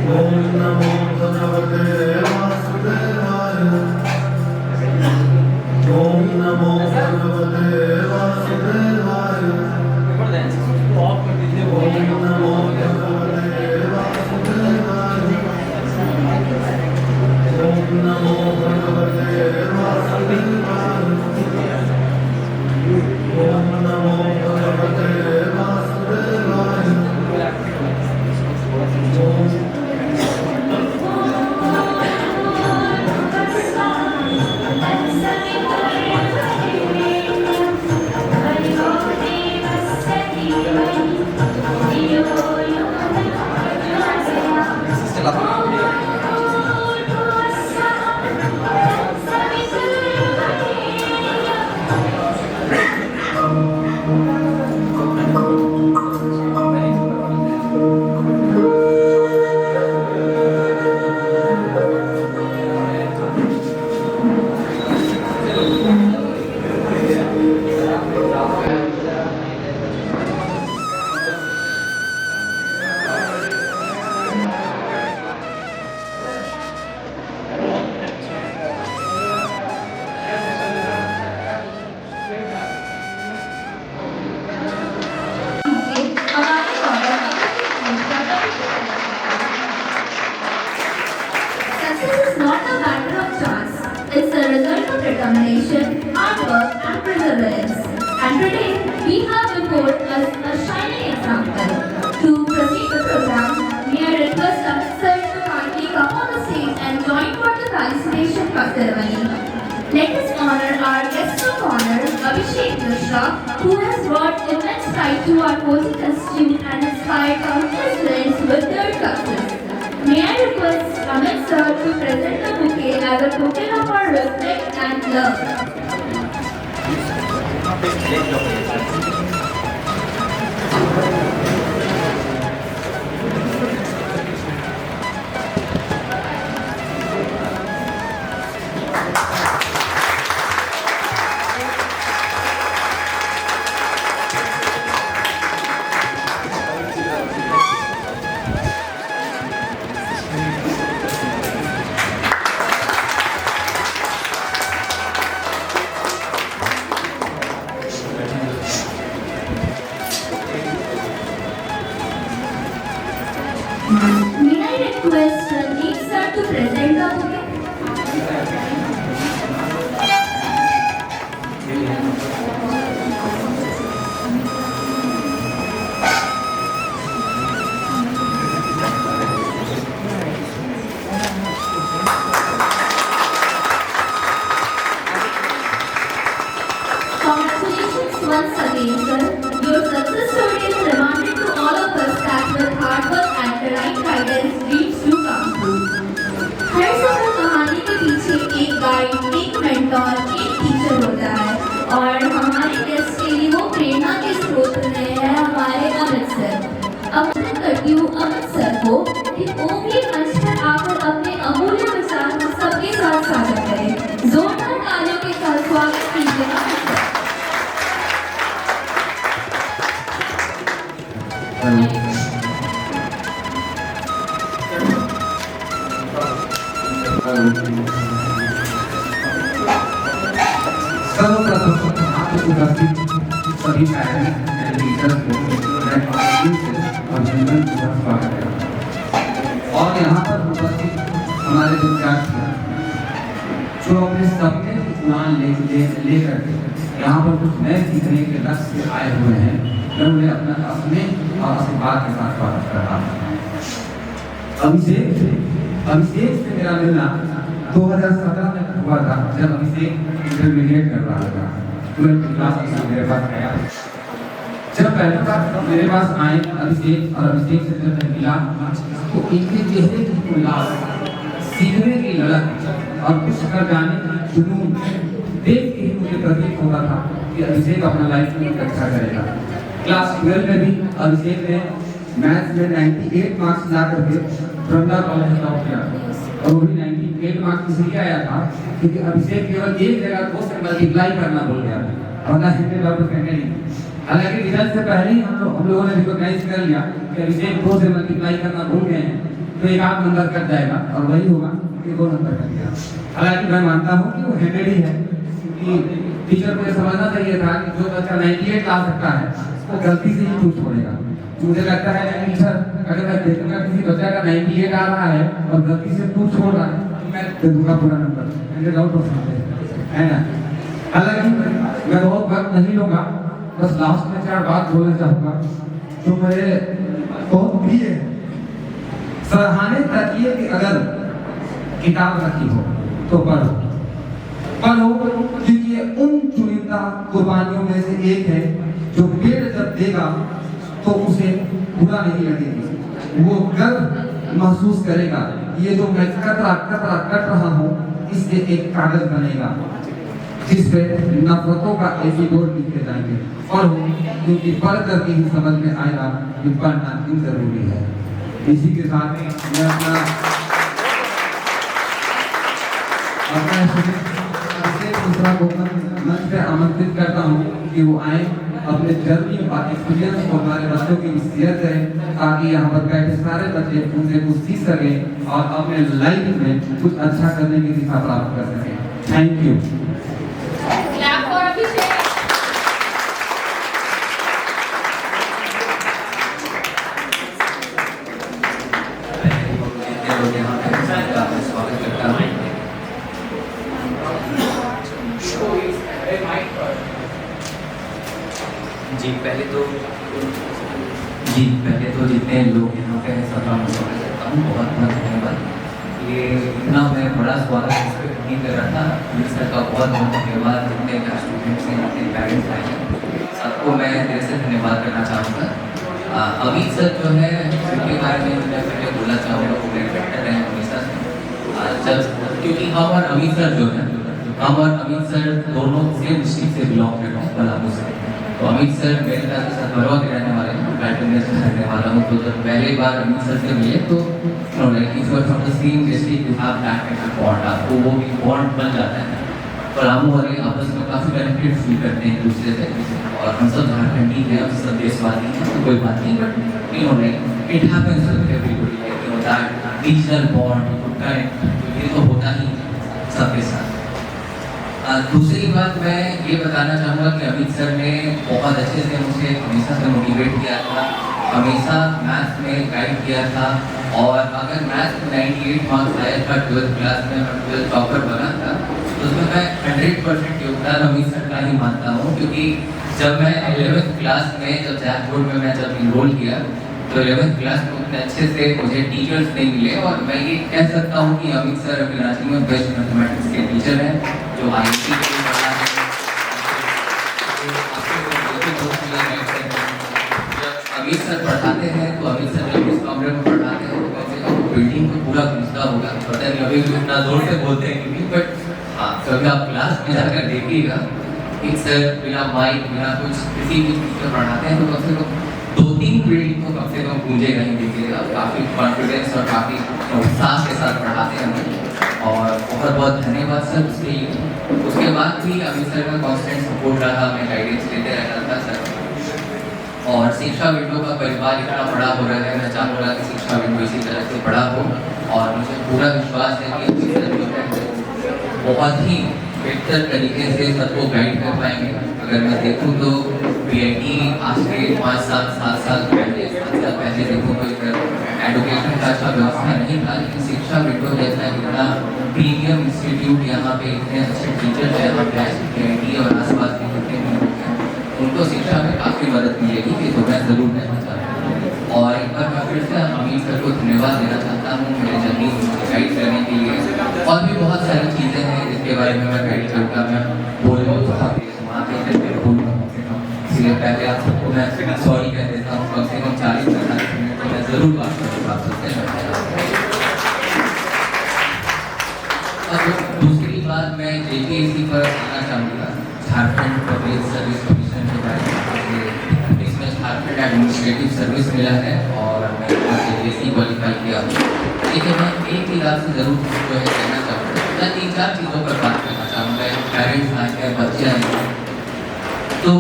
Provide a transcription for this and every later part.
ओम नमो भगवते वासुदेवाय। ओम नमो भगवते वासुदेवाय। ओम नमो भगवते वासुदेवाय। ओम नमो भगवते वासुदेवाय। ओम नमो भगवते वासुदेवाय। Success is not a matter of chance. It's a result of determination, hard work, and perseverance. And today, we have before us a shining example. To proceed the program, may I request Amit sir to kindly come on the stage and join for the felicitation ceremony. Let us honor our guest of honor, Abhishek Mishra, who has brought immense pride to our coaching institute and inspired countless students with their success. May I request Amit sir to present the bouquet as a token of our respect and love. May I request Randeep sir to present the bouquet? Congratulations once again, sir. Your success story is reminded to all of us that with hard work and the right guidance, dreams do come true. हर सफल कहानी के पीछे एक guide, एक mentor, एक teacher होता है और हमारे गेस्ट के लिए वो प्रेरणा के स्रोत रहे हैं हमारे अमित सर। अभिनंदन करती हूँ अमित सर को कि वो भी मंच पर आकर अपने अमूल्य विचार हम सबके साथ साझा करें। जोरदार तालियों के साथ स्वागत कीजिए अमित सर। सर्वप्रथम आप उपस्थित सभी पेरेंट्स एंड टीचर्स को मैं दिल से अभिनंदन पूर्वक स्वागत करता हूं। और यहाँ पर उपस्थित हमारे विद्यार्थी जो अपने सपने की उड़ान लेकर यहाँ पर कुछ नए सीखने के लक्ष्य से आए हुए हैं, मैं उन्हें अपने और आशीर्वाद के साथ स्वागत कर रहा हूँ। अभिषेक से मेरा मिलना 2017 में हुआ था, जब अभिषेक इंटरमीडिएट कर रहा था। 12th क्लास में मेरे पास आया। जब पहली बार मेरे पास आए अभिषेक से जब मैं मिला तो इनके चेहरे की उल्लास, सीखने की ललक और कुछ कर जाने की जुनून देख के ही मुझे प्रतीत होता था कि अभिषेक अपना लाइफ में अच्छा करेगा। क्लास 12 में भी अभिषेक ने मैथ्स में 98 मार्क्स ला करके ब्रह्मा कॉलेज टॉप किया और वो भी 98 मार्क्स इसलिए आया था क्योंकि अभिषेक केवल एक जगह 2 से मल्टीप्लाई करना भूल गया, वरना हिंदी बात कहने नहीं। हालांकि रिजल्ट से पहले ही हम लोगों ने रिकॉग्नाइज कर लिया कि अभिषेक 2 से मल्टीप्लाई करना भूल गए हैं, तो एक आध नंबर कट जाएगा और वही होगा कि 2 नंबर कट गया। हालांकि मैं मानता हूँ कि वो हैंडेड ही है, क्योंकि टीचर को ये समझना चाहिए था कि जो बच्चा 98 ला सकता है वो गलती से ही चूक छोड़ेगा। मुझे लगता है टीचर अगर मैं देखूंगा किसी बच्चा का 98 आ रहा है और गलती से टू छोड़ रहा है तो मैं दे दूंगा पूरा नंबर, हैंडेड आउट हो सकता है ना। हालांकि मैं बहुत वक्त नहीं लूंगा, बस लास्ट में 4 बात बोलना चाहूंगा जो मेरे बहुत प्रिय है। सराहने तकिए कि अगर किताब रखी हो तो पढ़ो, क्योंकि ये उन चुनिंदा कुर्बानियों में से एक है जो पेड़ जब देगा तो उसे बुरा नहीं लगेगी, वो गर्व महसूस करेगा। ये जो मैं कतरा कतरा कट रहा हूँ इससे एक कागज बनेगा जिस पे नफरतों का एपिसोड लिखे जाएंगे। पढ़ो क्योंकि पढ़ करके ही समझ में आएगा कि पढ़ना क्यों जरूरी है। इसी के साथ मैं अपना दूसरा को मंच पे आमंत्रित करता हूँ कि वो आए, अपने जर्नी और एक्सपीरियंस को हमारे बच्चों के लिए शेयर करें ताकि यहाँ पर बैठे सारे बच्चे उनसे कुछ सीख सकें और अपने लाइफ में कुछ अच्छा करने की दिशा प्राप्त कर सकें। Thank you. पहले तो जितने लोग यहाँ पे हैं सबका मैं स्वागत करता हूँ, बहुत बहुत धन्यवाद। ये इतना मैं बड़ा स्वागत एक्सपेक्ट नहीं कर रहा था। अमित सर का बहुत बहुत धन्यवाद, जितने का स्टूडेंट्स हैं, जितने पेरेंट्स आए हैं, सबको मैं दिल से धन्यवाद करना चाहूँगा। अमित सर जो है उनके बारे में मैं पहले बोलना चाहूँगा, वो मेरे बेटर हैं हमेशा से। जब क्योंकि हम और अमित सर जो है, हम और अमित सर दोनों सेम डिस्ट्रिक्ट से बिलोंग करते हैं, पलामू से। तो अमित सर मेरे ख्याल से भरवा के रहने वाले हैं, बैटन में रहने वाला हूँ। तो जब पहली बार अमित सर से मिले तो तो वो भी बॉन्ड बन जाता है। पलामू वाले आपस में काफ़ी बेनिफिट फील करते हैं एक दूसरे से, और हम सब झारखंडी हैं, हम सब देशवासी हैं, तो कोई बात नहीं। But it happens with everybody, regional bond ये तो होता ही सबके साथ। दूसरी बात मैं ये बताना चाहूँगा कि अमित सर ने बहुत अच्छे से मुझे हमेशा से मोटिवेट किया था, हमेशा मैथ्स में गाइड किया था। और अगर मैथ्स में 98 मार्क्स आया था 12th क्लास में, मैं 12th टॉपर बना था, तो उसमें मैं 100% योगदान अमित सर का ही मानता हूँ। क्योंकि जब मैं 11th क्लास में जब जैक बोर्ड में मैं जब इनरोल किया तो 11th क्लास में उतने अच्छे से मुझे टीचर्स नहीं मिले, और मैं ये कह सकता हूँ कि अमित सर अभी रांची में बेस्ट मैथमेटिक्स के टीचर हैं जो IIT के लिए पढ़ा है। जब अमित सर पढ़ाते हैं तो अमित सर जब इस कमरे में पढ़ाते हैं तो कम से कम बिल्डिंग को पूरा घूमता होगा, पता नहीं अभी भी इतना जोर से बोलते हैं कि नहीं, बट हाँ कभी आप क्लास में जाकर देखिएगा एक सर बिना माइक बिना कुछ किसी भी चीज़ को पढ़ाते हैं तो कम से कम 2-3 बिल्डिंग को कम से कम गूंजेगा ही देखिएगा। काफ़ी कॉन्फिडेंस और काफ़ी उत्साह के साथ पढ़ाते हैं हमें, और बहुत बहुत धन्यवाद सर उसके लिए। उसके बाद भी अमित सर का कांस्टेंट सपोर्ट रहा, मैं गाइडेंस लेते रहता था सर। और शिक्षा विंडो का परिवार इतना बड़ा हो रहा है, मैं चाहूँगा कि शिक्षा विंडो इसी तरह से बड़ा हो, और मुझे पूरा विश्वास है कि अमित सर जो है बहुत ही बेहतर तरीके से सबको गाइड कर पाएंगे। अगर मैं देखूँ तो PIT आज से 5 साल 7 साल पहले देखूँ तो इधर एडुकेशन का अच्छा व्यवस्था नहीं था, लेकिन शिक्षा विंडो जैसा इतना प्रीमियम इंस्टीट्यूट यहाँ पे इतने अच्छे टीचर हैं, यहाँ पे PIT और आसपास के जितने भी लोग हैं उनको शिक्षा में काफ़ी मदद मिलेगी, ये तो मैं ज़रूर कहना चाहता हूँ। और एक बार मैं फिर से अमित सर को धन्यवाद देना चाहता हूँ मेरे जर्नी गाइड करने के लिए। और भी बहुत सारी चीज़ें हैं जिसके बारे में मैं गाइड करूँगा, मैं बोलूँ वहाँ पे बोलूँगा, इसलिए पहले आप सबको मैं सॉरी कह देता हूँ। कम से कम 40-45 मिनट तो मैं ज़रूर बात करूँगा आप सबसे। और दूसरी बात मैं JPSC पर कहना चाहूँगा, झारखंड पब्लिक सर्विस कमीशन के बारे में। इसमें झारखंड एडमिनिस्ट्रेटिव सर्विस मिला है और मैं JPSC क्वालिफाई किया हूँ। लेकिन मैं एक ही बात से ज़रूर जो है कहना चाहूँगा, मैं 3-4 चीज़ों पर बात करना चाहूँगा। पेरेंट्स आए हैं, बच्चे आए हैं, तो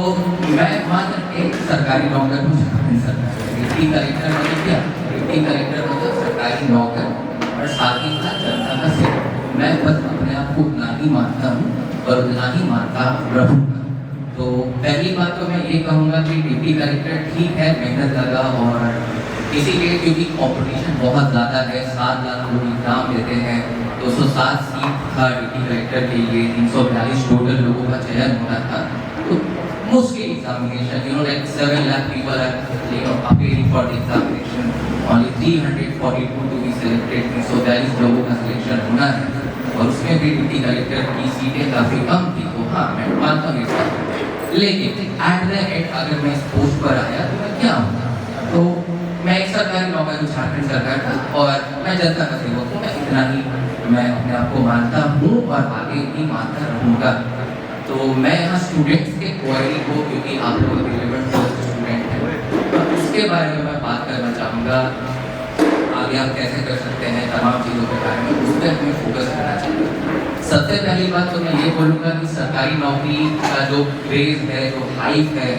मैं मात्र एक सरकारी नौकर हूँ, सरकारी डिप्टी कलेक्टर मतलब क्या, डिप्टी कलेक्टर मतलब सरकारी नौकर और साथ ही साथ जनता का सेवक। मैं बस अपने आप को उतना ही मानता हूँ और उतना ही मानता रहूँगा। तो पहली बात तो मैं ये कहूँगा कि डिप्टी कलेक्टर ठीक है, मेहनत लगा और इसीलिए क्योंकि कंपटीशन बहुत ज़्यादा है, 7 लाख लोग एग्जाम देते हैं, 207 सीट था डिप्टी कलेक्टर के लिए, 342 टोटल लोगों का चयन होना था। तो मुश्किल examination, like 7 lakh people are appearing for the examination, only 342 to be selected, 342 लोगों का सिलेक्शन होना है और उसमें भी डिप्टी कलेक्टर की सीटें काफ़ी कम थी। तो हाँ, मैं मानता हूँ इस बात। लेकिन एट द एंड अगर मैं इस पोस्ट पर आया तो मैं क्या हूँ? तो मैं एक सरकारी नौकर हूँ, झारखंड सरकार का, और मैं जनता का सेवक हूँ। मैं इतना ही मैं अपने आप को मानता हूँ और आगे भी मानता रहूँगा। तो मैं यहाँ स्टूडेंट्स के क्वारी को, क्योंकि आप लोग अभी 11th स्टूडेंट हैं, तो उसके बारे में मैं बात करना चाहूँगा। आगे आप कैसे कर सकते हैं, तमाम चीज़ों के बारे में उस पर हमें फोकस करना चाहिए। सबसे पहली बात तो मैं ये बोलूँगा कि सरकारी नौकरी का जो क्रेज़ है, जो हाइप है,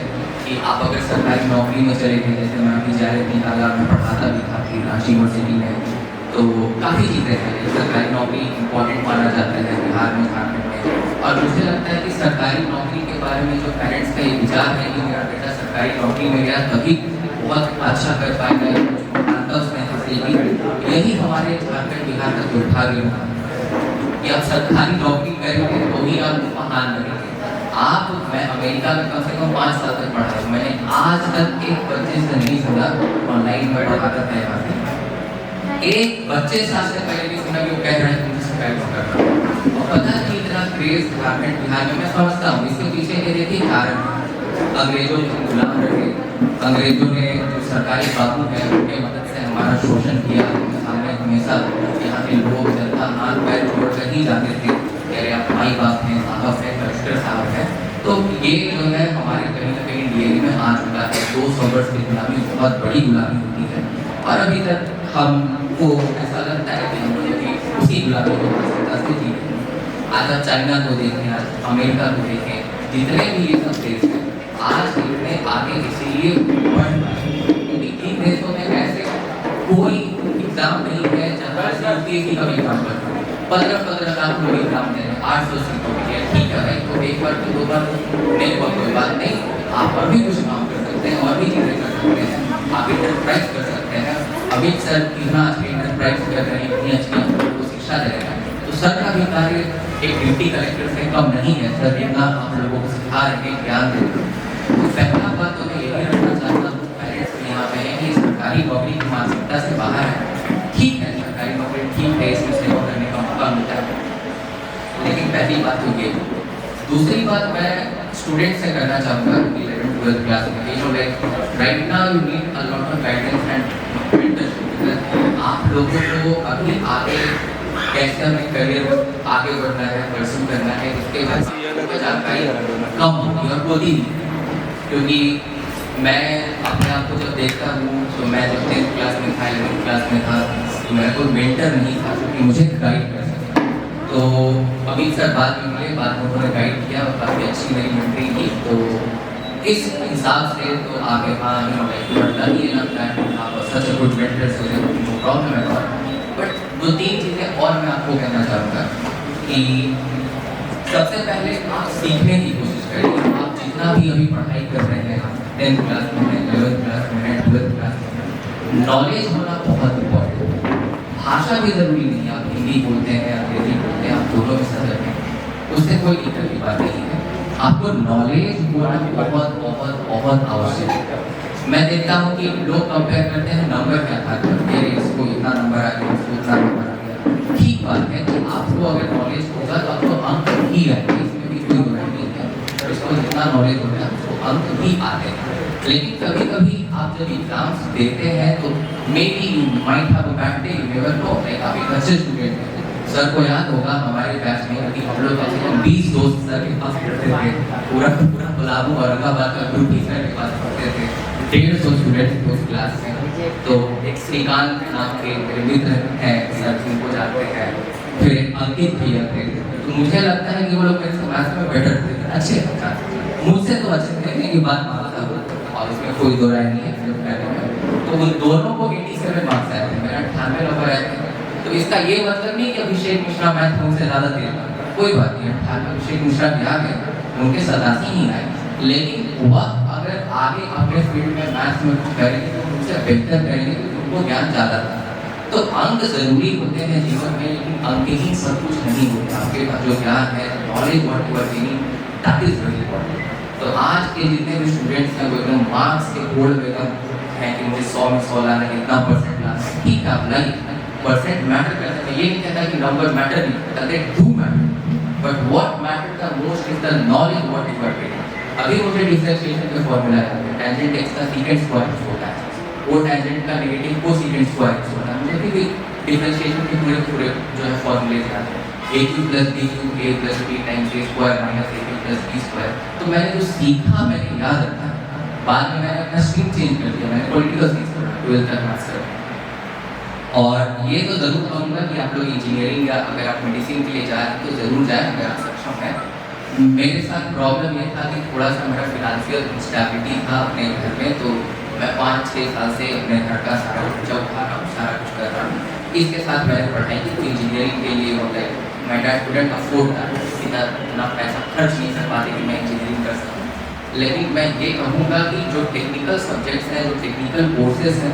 कि आप अगर सरकारी नौकरी में चले गए, जैसे मैं अभी जा रही थी, में पढ़ाता भी था कि रांची यूनिवर्सिटी में, तो काफ़ी चीज़ें हैं। सरकारी नौकरी इम्पोर्टेंट माना जाता है बिहार में, झारखंड में, और मुझे लगता है कि सरकारी नौकरी के बारे में जो पेरेंट्स का ये विचार है कि मेरा बेटा सरकारी नौकरी में गया तभी बहुत अच्छा कर पाएगा, उसमें हासिल, यही हमारे झारखंड बिहार का दुर्भाग्य होगा कि आप सरकारी नौकरी करेंगे तो ही आप महान बनेंगे। मैं अमेरिका में कम से कम 5 साल तक पढ़ा हूँ, मैंने आज तक एक बच्चे से नहीं सुना, ऑनलाइन में पढ़ाता था यहाँ पे, एक बच्चे से आज से पहले नहीं सुना कि वो कह रहे हैं मुझे सरकारी नौकरी। और पता नहीं इतना क्रेज झारखंड बिहार में, मैं समझता हूँ इसके पीछे ये देखिए कारण, अंग्रेजों ने गुलाम रखे, अंग्रेजों ने जो सरकारी बाबू है उनके मदद से हमारा शोषण किया। हमने हमेशा यहाँ के लोग जनता हाथ पैर छोड़ कर ही जाते थे, कह रहे आप माई बाप हैं, साहब है, कलेक्टर साहब है। तो ये जो है हमारे कहीं ना कहीं डीएवी में आ चुका है। 200 वर्ष की गुलामी बहुत बड़ी गुलामी होती है और अभी तक हमको ऐसा लगता है कि हम लोग उसी गुलामी को मानसिकता से जी रहे हैं। आज आप चाइना को देखें, आज अमेरिका को देखें, जितने भी ये सब देश हैं आज इतने आगे इसीलिए बढ़ रहे हैं क्योंकि इन देशों में ऐसे कोई एग्जाम नहीं है जहाँ यूपीएससी का एग्जाम कर 15 लाख लोग एग्जाम दे रहे हैं 800 सीटों के लिए। ठीक है भाई, तो एक बार तो 2 बार नहीं हुआ कोई बात नहीं, आप और भी कुछ काम कर सकते हैं और भी चीज़ें कर सकते हैं, आप इंटरप्राइज कर सकते हैं। अमित सर कितना अच्छी इंटरप्राइज कर रहे हैं, इतनी अच्छी आपको शिक्षा दे रहे हैं, तो सर का भी कार्य एक डिप्टी कलेक्टर से कम नहीं है। सर इतना आप लोगों को सिखा रहे हैं, ज्ञान दे रहे हैं। तो पहला बात तो मैं यही रखना चाहता हूँ पेरेंट्स यहाँ पे है कि सरकारी नौकरी की मानसिकता से बाहर है। ठीक है, सरकारी नौकरी ठीक है, इसमें सेवा करने का मौका मिलता है, लेकिन पहली बात तो ये। दूसरी बात मैं स्टूडेंट से करना चाहूँगा कि 11th-12th क्लास में right now you need a lot of guidance and mentorship. आप लोगों को अभी आगे कैसे हमें करियर आगे बढ़ना है, परस्यू करना है, इसके बारे में जानकारी कम होगी और होती नहीं, क्योंकि मैं अपने आप को जब देखता हूँ तो मैं जब 10th क्लास में था, 11th क्लास में था, तो मेरा कोई मेंटर नहीं था क्योंकि मुझे गाइड कर सके। तो अभी सर बाद में मिले, बाद में उन्होंने गाइड किया और काफ़ी अच्छी मेरी मेंटरिंग की। तो इस हिसाब से तो आगे सच गुड मेंटर से नो प्रॉब्लम है। बट 2-3 चीज़ें और मैं आपको कहना चाहूँगा कि सबसे पहले आप सीखने की कोशिश करिए। आप जितना भी अभी पढ़ाई कर रहे हैं, 10th क्लास में, 11th क्लास में, 12th क्लास में, नॉलेज होना बहुत इम्पोर्टेंट है। भाषा भी ज़रूरी नहीं है, आप हिंदी बोलते हैं, अंग्रेजी बोलते हैं, आप दोनों में सदर हैं, उससे कोई दिक्कत की बात नहीं है। आपको नॉलेज होना बहुत बहुत बहुत आवश्यक है। मैं देखता हूँ कि लोग कंपेयर करते हैं नंबर के आधार पर, मेरे इसको इतना नंबर आ गया, इसको इतना नंबर आ गया। ठीक बात है कि आपको अगर नॉलेज होगा तो आपको अंक ही आएंगे, इसमें भी कोई बुराई नहीं है। इसको जितना नॉलेज होगा उसको अंक ही आते हैं। लेकिन कभी कभी आप जब एग्जाम्स देते हैं तो may be you might have a bad day, you never know. Like आप एक अच्छे स्टूडेंट हैं, सर को याद होगा हमारे बैच में कि हम लोग कम से कम 20 दोस्त सर के पास पढ़ते थे, पूरा बुलाबू औरंगाबाद का ग्रुप ही सर के पास पढ़ते थे, 150 स्टूडेंट उस क्लास में। तो एक श्रीकांत नाम के मेरे मित्र हैं, सर जिनको जानते हैं, फिर अंकित भैया थे। तो मुझे लगता है कि वो लोग मेरे समाज में बेटर थे, अच्छे थे, मुझसे तो अच्छे थे, मेरी बात मानता हूँ और इसमें कोई दो राय नहीं है। तो उन दोनों को 87 मार्क्स आए थे, मेरा 98 नंबर आए थे। तो इसका ये मतलब नहीं कि अभिषेक मिश्रा मैथ में उनसे ज़्यादा तेज था, कोई बात नहीं, अभिषेक मिश्रा भी आ गए, उनके 87 ही आए, लेकिन वह अगर आगे अपने फील्ड में मैथ्स में कुछ करेंगे तो उनसे बेहतर करेंगे, तो उनको ज्ञान ज़्यादा था। तो अंक जरूरी होते हैं जीवन में, लेकिन अंक ही सब कुछ नहीं होता। आपके पास जो ज्ञान है, knowledge what you are gaining, that is very important. तो आज के जितने भी स्टूडेंट्स हैं वो एकदम मार्क्स के होड़ में एकदम है कि मुझे 100 में 100 लाना है, इतना परसेंट लाना है, ठीक है, आप लाइए, परसेंट मैटर करता है। ये नहीं कहता कि नंबर मैटर नहीं करता, they do matter, but what matter the most is the knowledge what you are gaining. अभी मुझे डिफरेंशिएशन का फॉर्मूला याद है, टेंजेंट एक्स का सीकेंट स्क्वायर होता है, वो टेंजेंट का नेगेटिव कोसेकेंट स्क्वायर होता है। मुझे भी डिफरेंशिएशन के पूरे जो है फॉर्मूले याद है, a cube plus b cube a plus b times a square minus a cube plus b square. तो मैंने जो सीखा मैंने याद रखा, बाद में मैंने अपना स्ट्रीम चेंज कर दिया, मैंने पॉलिटिकल साइंस पढ़ा 12th तक मास्टर। और ये तो ज़रूर कहूँगा कि आप लोग इंजीनियरिंग या अगर आप मेडिसिन के लिए जा रहे हैं तो ज़रूर जाएं अगर आप सक्षम हैं। मेरे साथ प्रॉब्लम ये था कि थोड़ा सा मेरा फिनेंशियल इंस्टेबिलिटी था अपने घर में, तो मैं 5-6 साल से अपने घर का सारा खर्चा उठा रहा हूँ, सारा कुछ कर रहा हूँ। इसके साथ मैंने पढ़ाई की, तो इंजीनियरिंग के लिए होता है मैं डैड स्टूडेंट अफोर्ड था, इतना पैसा खर्च नहीं कर पाते कि मैं इंजीनियरिंग कर सकूँ। लेकिन मैं ये कहूँगा कि जो टेक्निकल सब्जेक्ट्स हैं, जो टेक्निकल कोर्सेज हैं,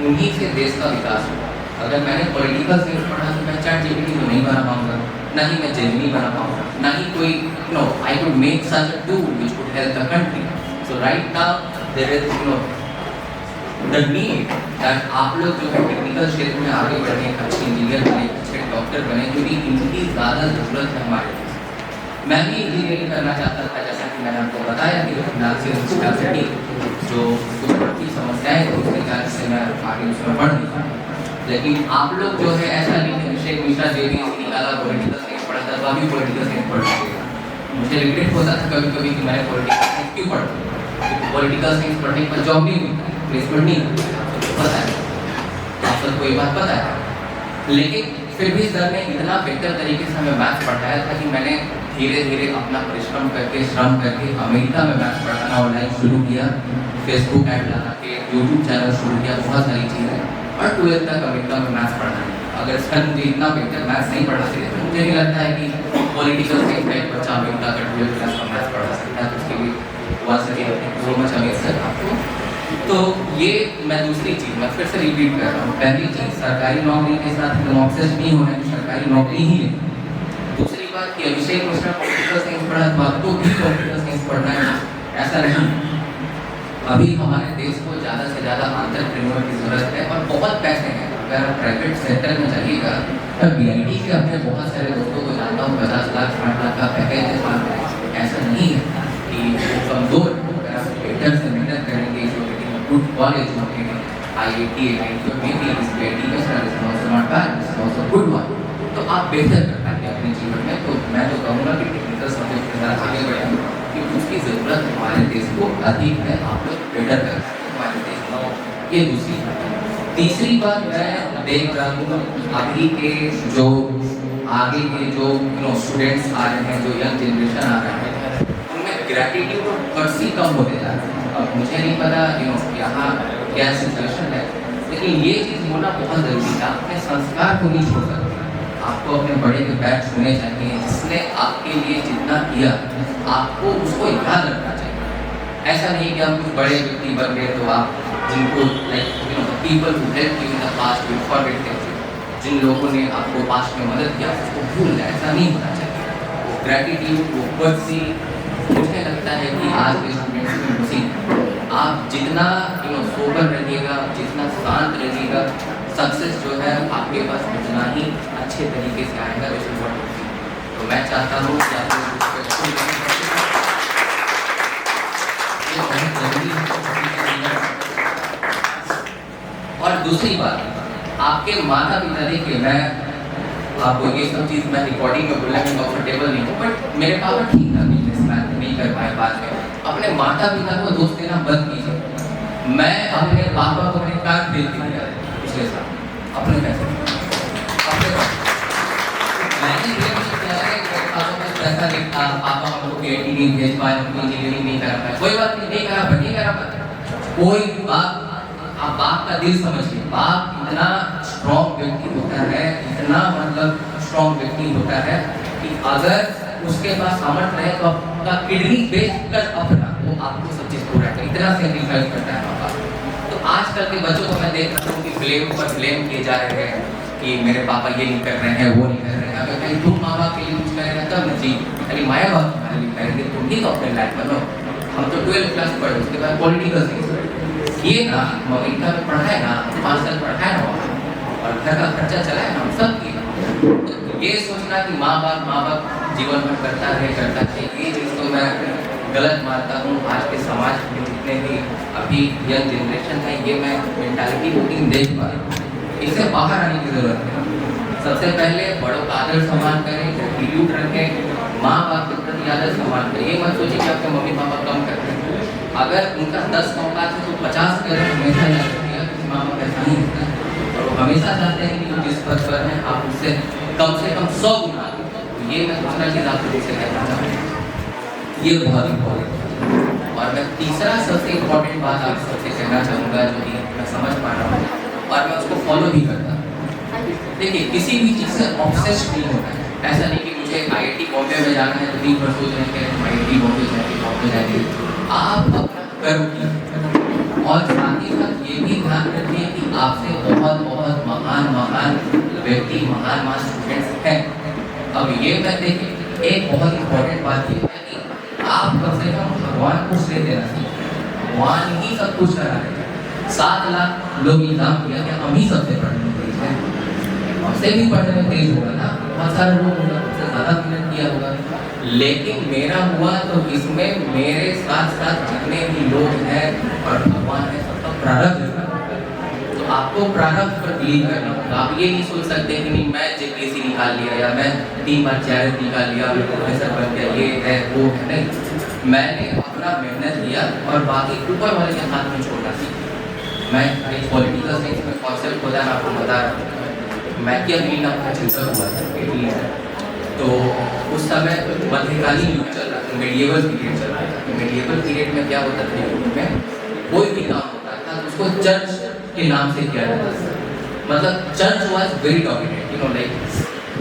उन्हीं से देश का विकास होगा। अगर मैंने पॉलिटिकल साइंस पढ़ा तो मैं चैट जीपीटी तो नहीं बना पाऊँगा, ना ही मैं जेमिनी बना पाऊँगा, ना ही कोई I could make such a tool which could help the country. So right now there is the need that आप लोग जो है टेक्निकल क्षेत्र में आगे बढ़े, अच्छे इंजीनियर बने, अच्छे डॉक्टर बने, क्योंकि इनकी ज़्यादा ज़रूरत है हमारे देश। मैं भी इंजीनियरिंग करना चाहता था, जैसा कि मैंने आपको बताया कि फिनांशियल इंस्टेबिलिटी जो कुछ बढ़ती समस्याएं थी उसके कारण से मैं आगे उसमें पढ़ नहीं पाया। लेकिन आप लोग जो है ऐसा नहीं है, अभिषेक मिश्रा जे भी निकाला पॉलिटिकल साइंस पढ़ा था तो अभी पॉलिटिकल साइंस पढ़ सकेगा। मुझे रिग्रेट होता था कभी कभी कि मैंने पॉलिटिकल साइंस क्यों पढ़ा, क्योंकि पॉलिटिकल साइंस पढ़ने पर जॉब नहीं मिलती, प्लेसमेंट नहीं होती, आपको पता है, आप सबको ये बात पता है। लेकिन फिर भी सर ने इतना बेहतर तरीके से हमें मैथ्स पढ़ाया था कि मैंने धीरे धीरे अपना परिश्रम करके, श्रम करके अमेरिका में मैथ्स पढ़ाना ऑनलाइन शुरू किया, फेसबुक ऐड लगा के यूट्यूब चैनल शुरू किया, बहुत सारी चीज़ें, और 12th तक अमेरिका में मैथ्स पढ़ना। अगर सर मुझे इतना बेहतर मैथ्स नहीं पढ़ाते तो मुझे नहीं लगता है कि पॉलिटिकल साइंस का एक बच्चा अमेरिका का 12th क्लास का मैथ्स पढ़ा सकता है। तो उसके लिए वहाँ से सो मच अमेज सर आपको। तो ये मैं दूसरी चीज़ मैं फिर से रिपीट कर रहा हूँ, पहली चीज़ सरकारी नौकरी के साथ एकदम ऑब्सेस्ड नहीं होना कि सरकारी नौकरी ही है। दूसरी बात कि अभिषेक मिश्रा पॉलिटिकल साइंस पढ़ा तो आपको भी पॉलिटिकल साइंस पढ़ना है, ऐसा नहीं। अभी हमारे देश को ज़्यादा से ज़्यादा एंटरप्रेन्योर की ज़रूरत है और बहुत पैसे हैं। अगर आप प्राइवेट सेक्टर में जाइएगा, मैं BIT के अपने बहुत सारे दोस्तों को जानता हूँ, 50 लाख 60 लाख का पैकेज है साल में। ऐसा नहीं है कि वो कमज़ोर, अगर आप बेहतर से मेहनत करेंगे, जो गुड कॉलेज होते हैं IIT जो मे बी BIT में गुड वन, तो आप बेहतर कर पाएंगे अपने जीवन में। तो मैं तो कहूँगा कि टेक्निकल सब्जेक्ट के साथ आगे बढ़ें, क्योंकि उसकी ज़रूरत हमारे देश को अधिक है, आप लोग बेटर कर सकते हैं हमारे देश में। ये दूसरी बात। तीसरी बात मैं देख रहा हूँ अभी के जो आगे के जो स्टूडेंट्स आ रहे हैं, जो यंग जनरेशन आ रहा है, उनमें ग्रैटिट्यूड और कर्सी कम होते जा रहे हैं। अब मुझे नहीं पता यहाँ क्या सिचुएशन है, लेकिन ये चीज़ होना बहुत ज़रूरी है। अपने संस्कार को नहीं छोड़ सकते, आपको अपने बड़े के बैठ सुनने चाहिए, जिसने आपके लिए जितना किया आपको उसको याद रखना चाहिए। ऐसा नहीं कि आप कुछ बड़े व्यक्ति बन गए तो आप जिनको people who help you in the past will forget them, जिन लोगों ने आपको पास्ट में मदद किया उसको भूल जाए, ऐसा नहीं होना चाहिए। वो ग्रैटिट्यूड, वो कर्सी, मुझे लगता है कि आज के स्टूडेंट्स में उसी आप जितना सोबर रहिएगा, जितना शांत रहिएगा, सक्सेस जो है आपके पास उतना ही अच्छे तरीके से आएगा। तो मैं चाहता हूँ कि आप और दूसरी बात, आपके माता पिता, देखिए मैं आपको ये सब चीज़ मैं रिकॉर्डिंग में बोलने में कंफर्टेबल नहीं हूँ, बट मेरे पापा ठीक था, बिजनेसमैन नहीं कर पाए बाद में। अपने माता पिता को दोस्त देना बंद कीजिए। मैं अपने पापा को अपनी कार खरीद दिया पिछले साल अपने पैसे, अपने मैंने ये नहीं किया है कि पापा का पैसा नहीं था, पापा हमको PhD नहीं भेज पाए, हमको इंजीनियरिंग नहीं करा पाए, कोई बात नहीं करा पाए। कोई बात, आप बाप का दिल समझिए, बाप इतना स्ट्रॉन्ग व्यक्ति होता है, इतना मतलब स्ट्रॉन्ग व्यक्ति होता है कि अगर उसके पास सामर्थ्य है तो आपका किडनी बेचकर अपना वो आपको सब चीज़ पूरा कर, इतना सेक्रीफाइस करता है पापा। तो आजकल के बच्चों को मैं देख रहा हूँ कि ब्लेम पर ब्लेम किए जा रहे हैं कि मेरे पापा ये नहीं कर रहे हैं, वो नहीं कर रहे हैं। अगर कहीं तुम माँ बाप के लिए कुछ करेगा तब न जी, खाली माया बाप तुम्हारे लिए करेंगे, तुम ही तो अपने लाइफ बनो। हम तो 12th क्लास पढ़े, उसके बाद पॉलिटिकल साइंस किए ना, अमेरिका में पढ़ा है ना, 5 साल पढ़ा है ना वहाँ, और घर का खर्चा चला है ना, हम सब किए। तो ये सोचना कि माँ बाप जीवन भर करता है, ये चीज़ तो मैं गलत मानता हूँ। आज के समाज में जितने भी अभी यंग जनरेशन है, ये मैं मेंटालिटी वोटिंग देख पा रहा हूँ। इससे बाहर आने की ज़रूरत है। सबसे पहले बड़ों का आदर सम्मान करें, ट्रिब्यूट रखें, माँ बाप के प्रति आदर सम्मान करें। ये मत सोचिए कि आपके मम्मी पापा कम करते हैं। अगर उनका 10 का औकात है तो 50 करें, हमेशा याद रखिएगा कि माँ बाप ऐसा नहीं होता है। और वो हमेशा चाहते हैं कि जिस पद पर हैं आप उससे कम 100 गुना। तो ये मैं दूसरा चीज़ आपको से कहना चाहता हूँ, ये बहुत इम्पोर्टेंट है। और मैं तीसरा सबसे इम्पोर्टेंट बात आप सबसे कहना चाहूँगा, जो कि मैं समझ पा रहा हूँ और मैं उसको फॉलो भी करता हूँ। देखिए, किसी भी चीज़ से ऑब्सेस्ड नहीं होना है। ऐसा नहीं कि मुझे IIT बॉम्बे में जाना है तो 3 वर्ष सोच रहे हैं IIT बॉम्बे जाएंगे। आप अपना कर्म कीजिए और साथ ही साथ ये भी ध्यान रखिए कि आपसे बहुत महान व्यक्ति, महान स्टूडेंट्स हैं। अब ये मैं देखिए, एक बहुत इम्पोर्टेंट बात ये है कि आप कम से कम भगवान को श्रेय देना सीखें। भगवान ही सब कुछ करा रहे हैं। 7 लाख लोग इल्जाम किया कि हम ही सबसे पढ़ने में तेज हैं, हमसे भी पढ़ने में तेज होगा ना, बहुत सारे लोग होगा, उससे ज़्यादा मेहनत किया होगा, लेकिन मेरा हुआ तो इसमें मेरे साथ साथ जितने भी लोग हैं और भगवान है, सबका प्रारब्ध है। तो आपको प्रारब्ध पर बिलीव करना होगा। आप ये नहीं सोच सकते कि नहीं मैं JPSC निकाल लिया या मैं 3 बार JRF निकाल लिया, मैं प्रोफेसर बन गया, ये है वो है, नहीं। मैंने अपना मेहनत किया और बाकी ऊपर वाले के हाथ में छोड़ना सीखा। मैं एक पॉलिटिकल साइंस में कॉन्सेप्ट होता है, आपको बता रहा हूँ। मैकियावेली नाम का चिंतक हुआ था इटली में। तो उस समय मध्यकालीन युग चल रहा था, मेडिएवल पीरियड चल रहा था। मेडिएवल पीरियड में क्या होता था, युग में कोई भी काम होता था तो उसको चर्च के नाम से किया जाता था। मतलब church was very dominate, like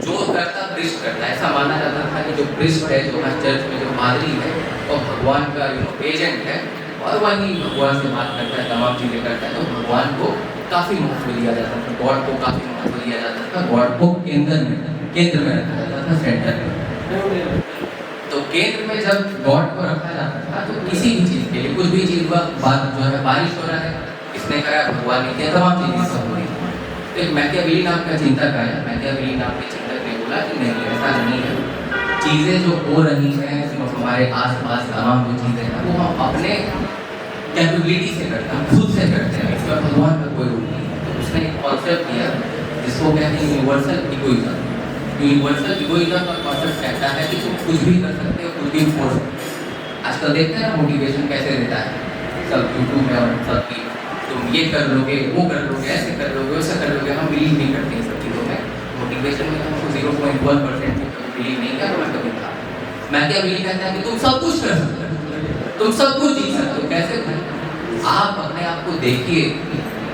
जो करता प्रिस्ट करता, ऐसा माना जाता था कि जो प्रिस्ट है, जो हर चर्च में जो पादरी है, वो भगवान का एजेंट है और वही भगवान से बात करता है, तमाम चीज़ें करता है। तो भगवान को काफ़ी महत्व दिया जाता था, गॉड को काफ़ी महत्व दिया जाता था, गॉड को केंद्र में रखा जाता था, सेंटर में। तो केंद्र में जब गॉड को रखा जाता था तो किसी भी चीज़ के लिए, कुछ भी चीज़ हुआ, बात जो है बारिश हो रहा है, इसने करा, भगवान ने किया, तमाम चीज़ें सब हो रही। तो एक मैकियावेली नाम का चिंतक आया। मैकियावेली नाम के चिंतक ने बोला कि नहीं, ऐसा नहीं है, चीज़ें जो हो रही हैं, जो हमारे आसपास तमाम जो चीज़ें हैं, वो हम अपने कैपेबिलिटी से करते हैं, खुद से करते हैं, इसमें भगवान का कोई रूप नहीं है। तो उसने एक कॉन्सेप्ट दिया जिसको कहते हैं यूनिवर्सल इगोइज्म। यूनिवर्सल इगोइज्म का कॉन्सेप्ट कहता है कि तुम कुछ भी कर सकते हो, कुछ भी फोड़ सकते हो। आजकल देखते हैं ना मोटिवेशन कैसे देता है सब यूट्यूब में और सब की, तुम ये कर लोगे, वो कर लोगे, ऐसे कर लोगे, वैसे कर लोगे। हम बिलीव नहीं करते हैं सब चीज़ों में। मोटिवेशन में हमको 0.1% बिलीव नहीं किया, तो मैं कभी था। मैकियावेली कहता है कि तुम सब कुछ कर सकते हो, तुम सब कुछ जीत सकते हो। कैसे? आप अपने आप को देखिए।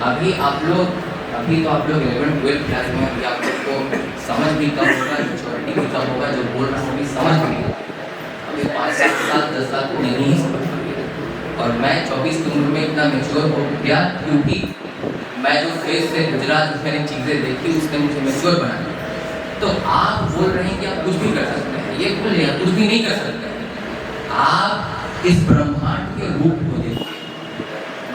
अभी तो आप लोग 11th-12th क्लास में, अभी आप लोग को समझ भी कम होगा, मैच्योरिटी भी कम होगा, जो बोल रहा हूँ भी समझ नहीं होगा। अभी 5-7 साल 10 साल तो नहीं ही समझ पाएंगे। और मैं 24 की उम्र में इतना मैच्योर हो गया क्योंकि मैं जो फेस से गुजरा, जो मैंने चीज़ें देखी, उसने मुझे मैच्योर बना दिया। तो आप बोल रहे हैं कि आप कुछ भी कर सकते हैं, ये भूल जाइए, कुछ भी नहीं कर सकते। आप इस ब्रह्मांड के रूप को देखिए।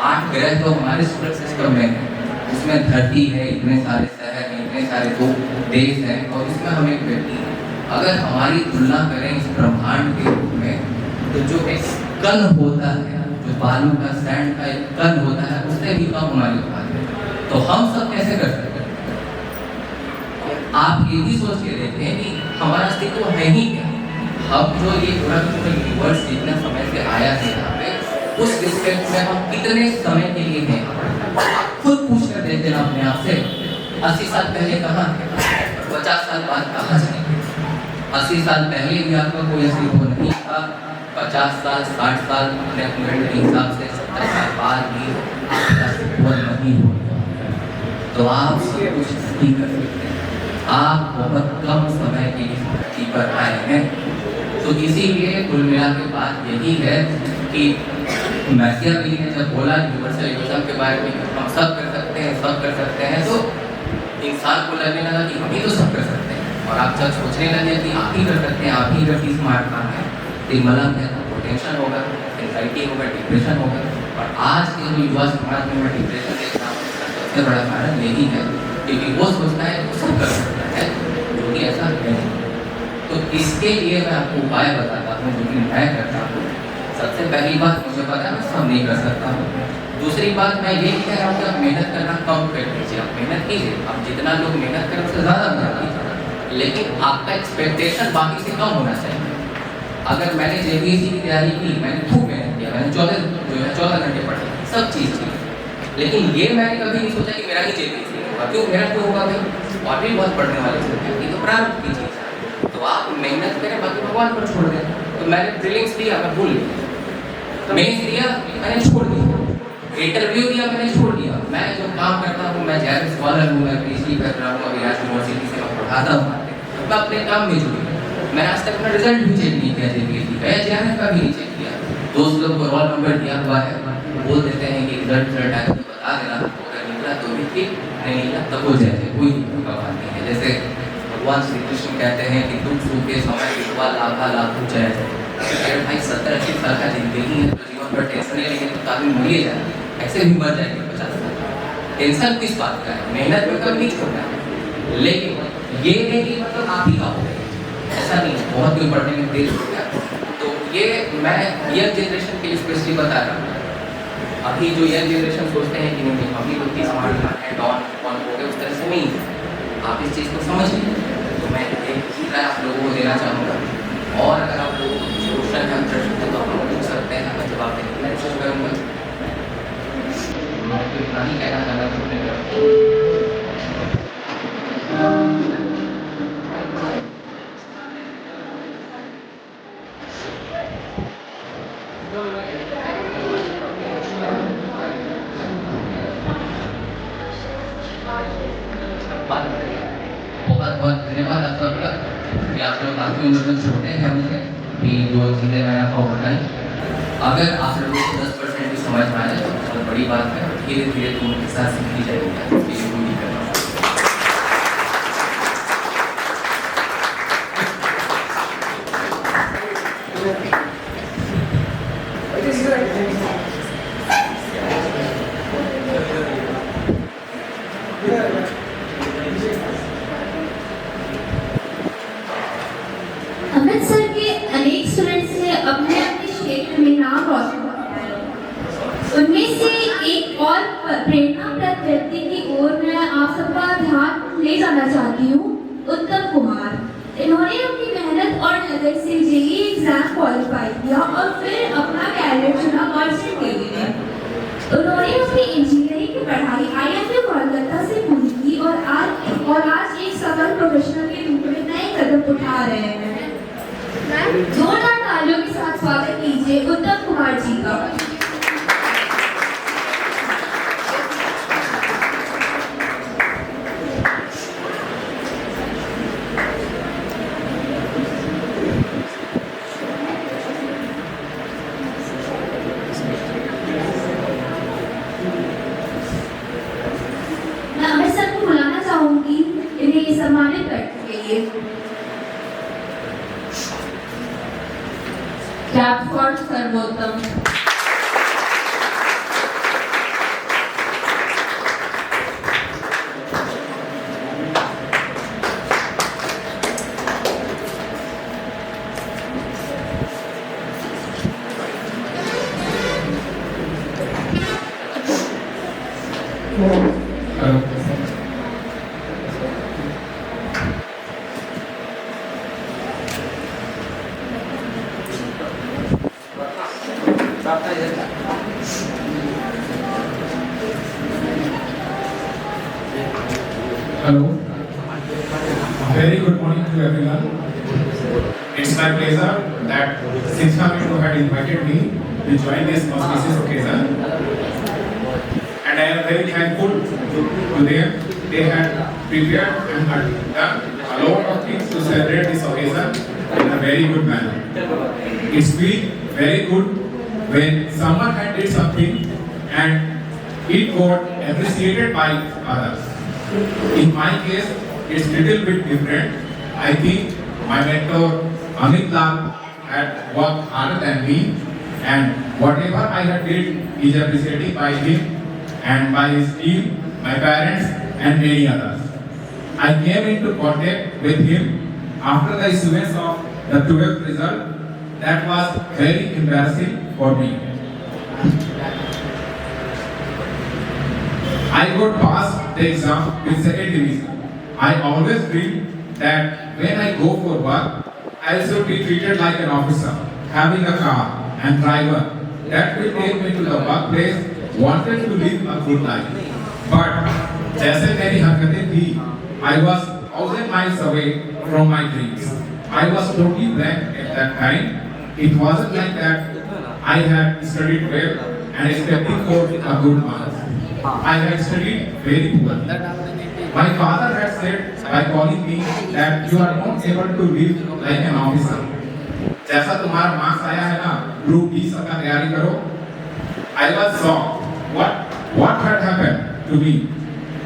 8 ग्रह तो हमारे सोलर सिस्टम में है, उसमें धरती है, इतने सारे शहर हैं, इतने सारे 2 देश हैं, और इसमें हम एक व्यक्ति हैं। अगर हमारी तुलना करें इस ब्रह्मांड के रूप में, तो जो एक कण होता है, जो बालू का, सैंड का एक कण होता है, उससे भी कम हमारी औकात है। तो हम सब कैसे कर सकते हैं? आप ये भी सोच के देखें कि हमारा अस्तित्व है ही क्या। हम जो ये पूरा यूनिवर्स जितना समय से आया है यहाँ पे, उस रिस्पेक्ट में हम कितने समय के लिए हैं? खुद पूछ कर देते हैं अपने आप से, 80 साल पहले कहाँ थे, 50 साल बाद कहाँ जाएंगे? 80 साल पहले भी आपका कोई अस्तित्व नहीं था, 50 साल 60 साल अपने अपने हिसाब से 70 साल बाद भी आपका अस्तित्व नहीं होगा। तो आप सब कुछ नहीं कर सकते। आप बहुत कम समय के लिए धरती पर आए हैं। तो इसीलिए कुल मिला के बात यही है कि मैकियावेली ने जब बोला यूनिवर्सल इक्वेशन के बारे में हम सब कर सकते हैं, सब कर सकते हैं, तो इंसान को लगने लगा कि हम ही तो सब कर सकते हैं। और आप जब सोचने लगे कि आप ही कर सकते हैं, आप ही करके स्मार्ट काम है, तो मतलब क्या था, टेंशन होगा, एंजाइटी होगा, डिप्रेशन होगा। और आज के जो युवा समाज में डिप्रेशन देखना सबसे बड़ा कारण यही है, क्योंकि वो सोचता है वो सब कर सकता है, जो कि ऐसा नहीं। तो इसके लिए मैं आपको उपाय बताता हूँ, जो कि मैं करता हूँ। सबसे पहली बात, मुझे पता है मैं सब नहीं कर सकता हूँ। दूसरी बात, मैं ये कह रहा हूँ कि आप मेहनत करना कम कर लीजिए। आप मेहनत कीजिए, आप जितना लोग मेहनत करें उससे ज़्यादा मेहनत कीजिए, लेकिन आपका एक्सपेक्टेशन बाकी से कम होना चाहिए। अगर मैंने JPSC की तैयारी की, मैंने खूब मेहनत किया, मैंने 14 घंटे पढ़े, सब चीज़ की, लेकिन ये मैंने कभी नहीं सोचा कि मेरा ही JPSC होगा। क्यों मेरा क्यों होगा भाई? और भी बहुत पढ़ने वाले लोग हैं, ये तो प्रारंभ की चीज़ है। तो आप मेहनत करें, बाकी भगवान पर छोड़ दें। तो मैंने प्रीलिम्स दिया, मैं भूल गया, मेंस दिया, मैंने छोड़ दिया, इंटरव्यू दिया, मैंने छोड़ दिया। मैं जो काम करता हूँ, मैं जैसे स्कॉलर हूँ, मैं PhD कर रहा हूँ, अभी राज यूनिवर्सिटी से मैं पढ़ाता हूँ, मैं अपने काम में जुड़ी। मैंने आज तक अपना रिजल्ट भी चेक नहीं किया JPSC का, JRF का भी नहीं चेक किया। दोस्त लोग को रोल नंबर दिया हुआ है, बोल देते हैं कि रिजल्ट आए तो बता देना, अगर निकला तो भी ठीक, नहीं निकला तब हो जाए, कोई बात नहीं है। जैसे भगवान श्री कृष्ण कहते हैं कि दुख सुख के समय विधवा लाभा लाभ जय जय। अगर भाई 70-80 साल का जिंदगी है, तो जीवन पर टेंशन नहीं लेंगे तो आदमी मर ही जाए, ऐसे भी मर जाएंगे 50 साल। टेंशन किस बात का है? मेहनत में कभी नहीं छोड़ना है, लेकिन ये नहीं कि मतलब आप ही का हो, ऐसा नहीं है। बहुत कोई पढ़ने में तेज हो गया, तो ये मैं यंग जनरेशन के लिए स्पेशली बता रहा हूँ। अभी जो यंग जनरेशन सोचते हैं कि नहीं अभी लोग की स्मार्ट है, डॉन हो गए, उस तरह से नहीं है। आप इस चीज़ को समझ लीजिए। तो मैं एक ही राय आप लोगों को देना चाहूँगा, और अगर आप लोगों को क्वेश्चन है प्रश्न है तो आप लोग पूछ सकते हैं, मैं जवाब देने की कोशिश करूँगा। मैं तो इतना ही कहना चाहता हूँ। बहुत बहुत धन्यवाद आप सबका कि आप लोग काफ़ी मतलब छोटे हैं मुझे कि जो चीज़ें मैंने आपको बताई। अगर आप लोगों को 10% भी समझ में आ जाए तो बहुत बड़ी बात है। धीरे धीरे तुम उनके साथ सीखी जाएगी, इसलिए कोई नहीं करना। अमृतसर के अनेक स्टूडेंट्स ने अपने अपने क्षेत्र में नाम रोशन किया है। उनमें से एक और प्रेरणाप्रद व्यक्ति की ओर मैं आप सबका ध्यान ले जाना चाहती हूँ, उत्तम कुमार। इन्होंने अपनी मेहनत और लगन से JEE एग्जाम क्वालिफाई किया और फिर अपना कैरियर चुना मर्चेंट नेवी में। उन्होंने अपनी इंजीनियरिंग की पढ़ाई IIM कोलकाता से पूरी की और आज एक सफल प्रोफेशनल के रूप में नए कदम उठा रहे हैं। जोरदार तालियों के साथ स्वागत कीजिए उत्तम कुमार जी का। मैं अमृतसर को बुलाना चाहूंगी इन्हें सम्मानित करने के लिए। Clap for सर्वोत्तम। Hello. Very good morning to everyone. It's my pleasure that Shiksha Menu had invited me to join this auspicious occasion. And I am very thankful to them. They had prepared and had done a lot of things to celebrate this occasion in a very good manner. It feels very good when someone had did something and it got appreciated by others. In my case, it's little bit different. I think my mentor Amit Lal had worked harder than me, and whatever I had did is appreciated by him and by his team, my parents, and many others. I came into contact with him after the issuance of the 12th result. That was very embarrassing for me. I got past the exam with second division. I always dreamed that when I go for work, I should be treated like an officer, having a car and driver that will take me to the workplace, wanted to live a good life. But जैसे मेरी हरकतें थी, I was 1,000 miles away from my dreams. I was totally blank at that time. It wasn't like that. I had studied well and expecting for a good marks. I had studied very poorly. My father had said by calling me that you are not able to live like an officer. जैसा तुम्हारा marks आया है ना, group D का तैयारी करो. I was shocked. What had happened to me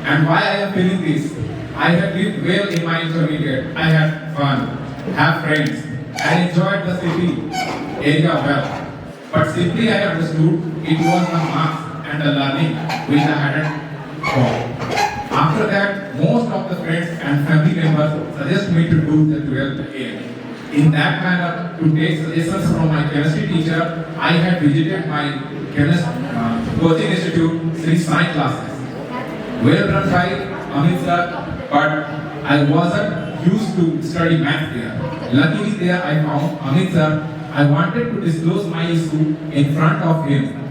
and why I am feeling this? I had did well in my intermediate. I had fun, have friends, I enjoyed the city area well. But simply I understood it was the marks and the learning which I hadn't got. After that, most of the friends and family members suggest me to do the 12th again. In that manner, to take suggestions from my chemistry teacher, I had visited my coaching institute, Sri Sai classes. Well run by Amit sir, but I wasn't used to study math there. Luckily there I found Amit sir. I wanted to disclose my issue in front of him.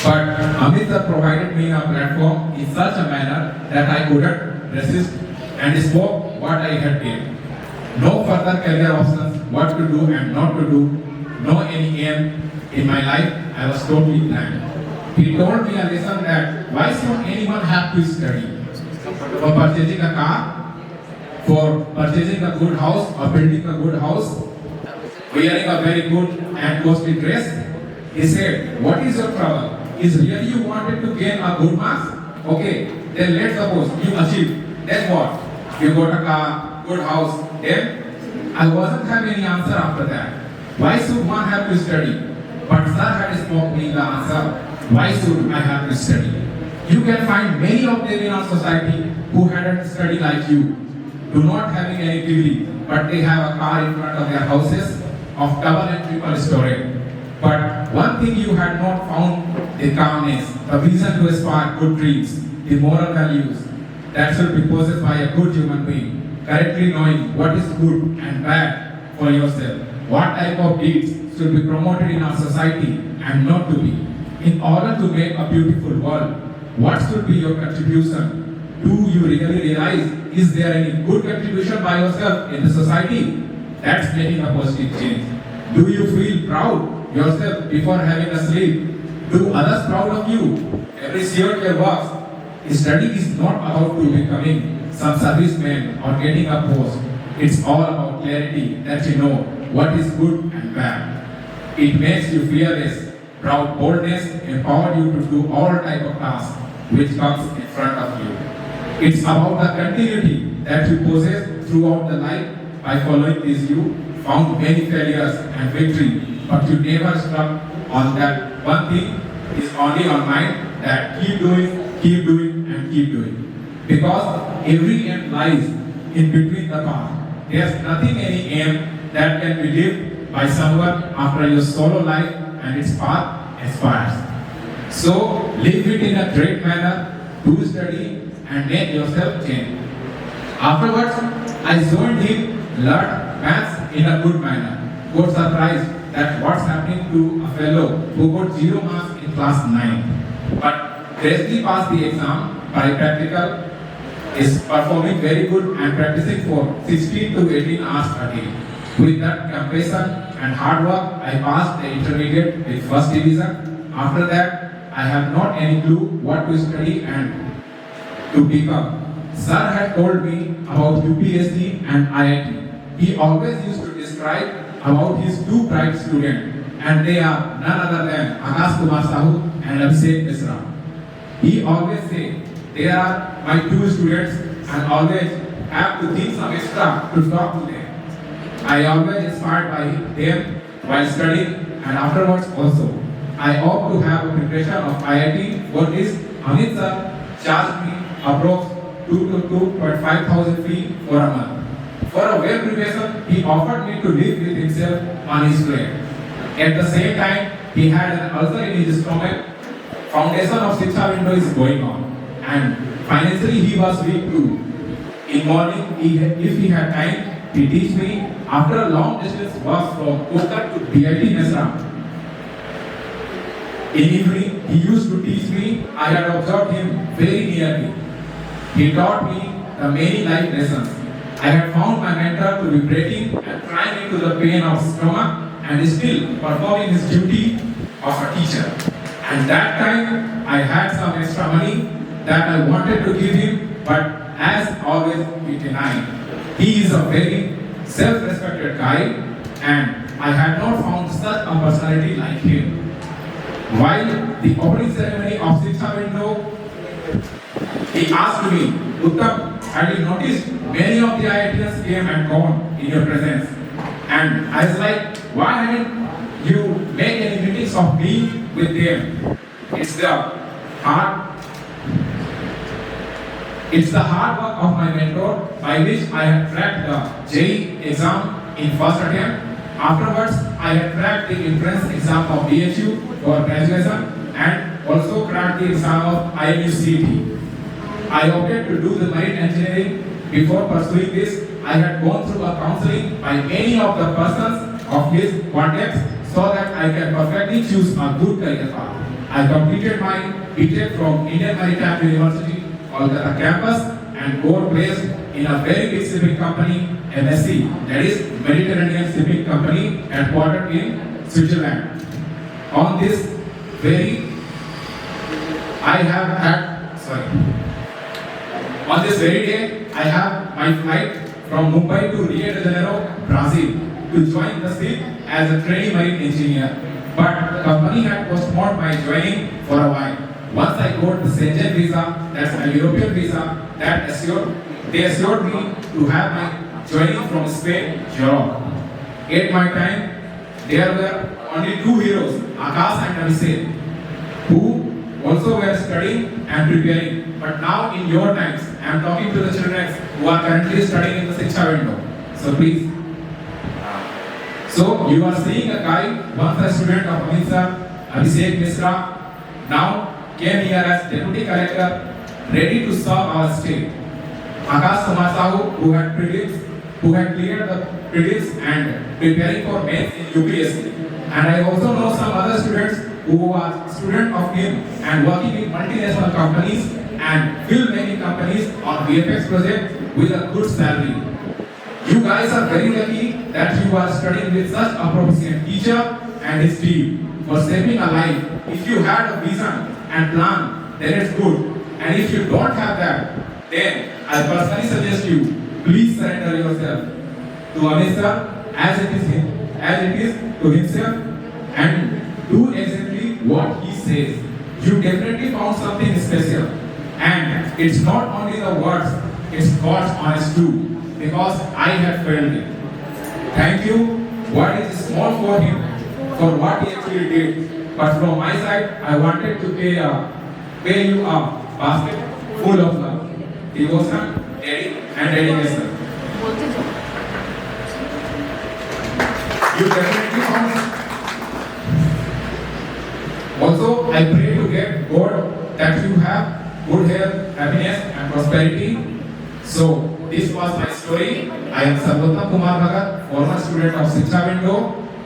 But Amit sir provided me a platform in such a manner that I couldn't resist and spoke what I had done. No further career options, what to do and not to do, no any aim in my life. I was totally blank. He told me a lesson that why should anyone have to study? For purchasing a car, for purchasing a good house or building a good house, wearing a very good and costly dress. He said, what is your trouble? Is really you wanted to gain a good marks? Okay, then let's suppose you achieve. Then what? You got a car, good house. Then I wasn't having any answer after that. Why should one have to study? But sir had spoken me the answer. Why should I have to study? You can find many of them in our society who hadn't studied like you, do not having any degree, but they have a car in front of their houses of double and triple story. But one thing you had not found, the calmness, the vision to aspire good dreams, the moral values that should be possessed by a good human being, correctly knowing what is good and bad for yourself, what type of deeds should be promoted in our society and not to be. In order to make a beautiful world, what should be your contribution? Do you really realize, is there any good contribution by yourself in the society? That's making a positive change. Do you feel proud yourself before having a sleep? Do others proud of you? Appreciate your works. Study is not about to becoming some serviceman or getting a post. It's all about clarity that you know what is good and bad. It makes you fearless, proud boldness, empower you to do all type of tasks which comes in front of you. It's about the continuity that you possess throughout the life. By following this, you found many failures and victory, but you never stuck on that one thing. Is only on mind that keep doing, and keep doing. Because every aim lies in between the path. There's nothing any aim that can be lived by someone after your solo life and its path expires. So live it in a great manner, do study and make yourself change. Afterwards, I joined him, learned maths in a good manner. Got surprised that what's happening to a fellow who got 0 marks in class 9. But gracefully passed the exam by practical, is performing very good and practicing for 16 to 18 hours a day. With that compassion and hard work, I passed the intermediate with first division. After that, I have not any clue what to study and to become. Sir had told me about UPSC and IIT. He always used to describe about his two bright students, and they are none other than Akash Kumar Sahu and Abhishek Misra. He always say they are my two students and always have to think some extra to talk to them. I always inspired by them while studying and afterwards also. I hope to have a preparation of IIT. For this, Amit sir charged me approx 2 to 2.5 thousand fee for a month. For a well preparation, he offered me to live with himself on his plane. At the same time, he had an ulcer in his stomach. Foundation of Shiksha window is going on, and financially he was weak too. In morning, if he had time, he teach me. After a long distance was from Kotak to BIT Mesra. In evening, he used to teach me. I had observed him very nearly. He taught me the many life lessons. I had found my mentor to be breaking and crying into the pain of stomach and still performing his duty of a teacher. And that time, I had some extra money that I wanted to give him, but as always, he denied. He is a very self-respected guy, and I had not found such a personality like him. While the opening ceremony of Shiksha window, he asked me, Uttam, have you noticed many of the IITians came and gone in your presence? And I was like, why haven't you make any meetings of me with them? It's the hard work of my mentor by which I had cracked the JEE exam in first attempt. Afterwards, I had cracked the entrance exam of BHU for graduation and also cracked the exam of IMU CET. I opted to do the marine engineering. Before pursuing this, I had gone through a counseling by many of the persons of his contacts so that I can perfectly choose a good career path. I completed my BTech from Indian Maritime University, Kolkata campus, and got placed in a very big shipping company, MSC, that is Mediterranean Shipping Company, headquartered in Switzerland. On this very day, I have my flight from Mumbai to Rio de Janeiro, Brazil, to join the ship as a trainee marine engineer. But the company had postponed my joining for a while. Once I got the Schengen visa, that's a European visa, they assured me to have my joining from Spain, Europe. At my time, there were only two heroes, Akash and Abhishek, who also were studying and preparing. But now in your times, I am talking to the children who are currently studying in the Shiksha window. So please. So you are seeing a guy, once a student of Amit sir, Abhishek Misra, now came here as Deputy Collector, ready to serve our state. Akash Kumar Sahu, who had cleared the prelims and preparing for mains in UPSC. And I also know some other students who are students of him and working in multinational companies and filmmaking companies on VFX projects with a good salary. You guys are very lucky that you are studying with such a proficient teacher and his team for shaping a life. If you had a vision and plan, then it's good. And if you don't have that, then I personally suggest you, please surrender yourself to Amit sir as it is to himself and do exactly what he says. You definitely found something special. And it's not only the words, it's God's honest too. Because I had failed him. Thank you. What is small for him, for what he actually did. But from my side, I wanted to pay you a basket full of love, devotion, and dedication. You definitely found. Also, I pray to get God that you have good health, happiness, and prosperity. So, this was my story. I am Sarvottam Kumar Bhagat, former student of Shiksha window.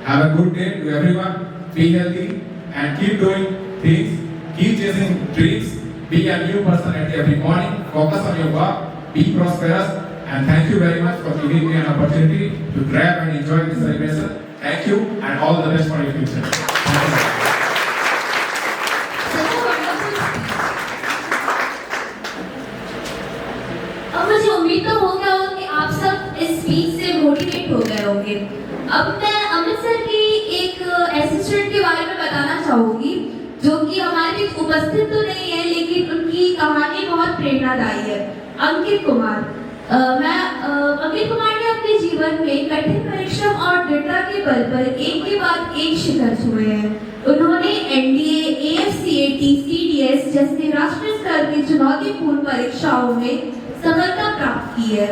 Have a good day to everyone. Be healthy and keep doing things. Keep chasing dreams. Be a new person at every morning. Focus on your work. Be prosperous. And thank you very much for giving me an opportunity to grab and enjoy this celebration. Thank you and all the best for your future. Thank you. So उम्मीद तो हो गया होगा कि आप सब इस speech से मोटिवेट हो गए होंगे। अब मैं अमृतसर की एक ऐसे स्टूडेंट के बारे में बताना चाहूंगी जो कि हमारे बीच उपस्थित तो नहीं है लेकिन उनकी कहानी बहुत प्रेरणादायी है। अंकित कुमार। अंकित कुमार ने अपने जीवन में कठिन परिश्रम और दृढ़ता के बल पर एक के बाद एक शिखर छुए हैं। उन्होंने एनडीए, एएफसीएटी, सीडीएस जैसे राष्ट्रीय स्तर की चुनौतीपूर्ण परीक्षाओं में सफलता प्राप्त की है,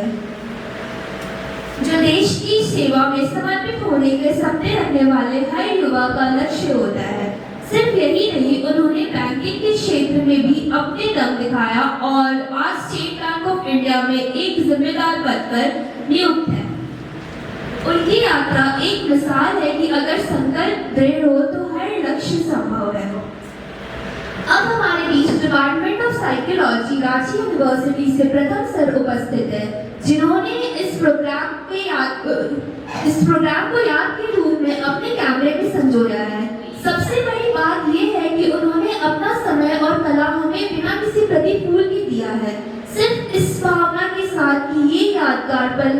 जो देश की सेवा में समर्पित होने के सपने रखने वाले हर युवा का लक्ष्य होता है। सिर्फ यही नहीं, उन्होंने बैंकिंग के क्षेत्र में भी अपने दम दिखाया और आज स्टेट बैंक ऑफ इंडिया में एक जिम्मेदार पद पर नियुक्त है। उनकी यात्रा एक मिसाल है कि अगर संकल्प दृढ़ हो तो हर लक्ष्य संभव है। अब हमारे बीच department of psychology Ranchi university से प्रथम सर उपस्थित है, जिन्होंने इस प्रोग्राम को याद के रूप में अपने कैमरे में संजोया है। सबसे बड़ी बात यह है कि उन्होंने अपना समय और कला हमें बिना किसी प्रतिफूल के दिया है, सिर्फ इस भावना के साथ कि ये यादगार पल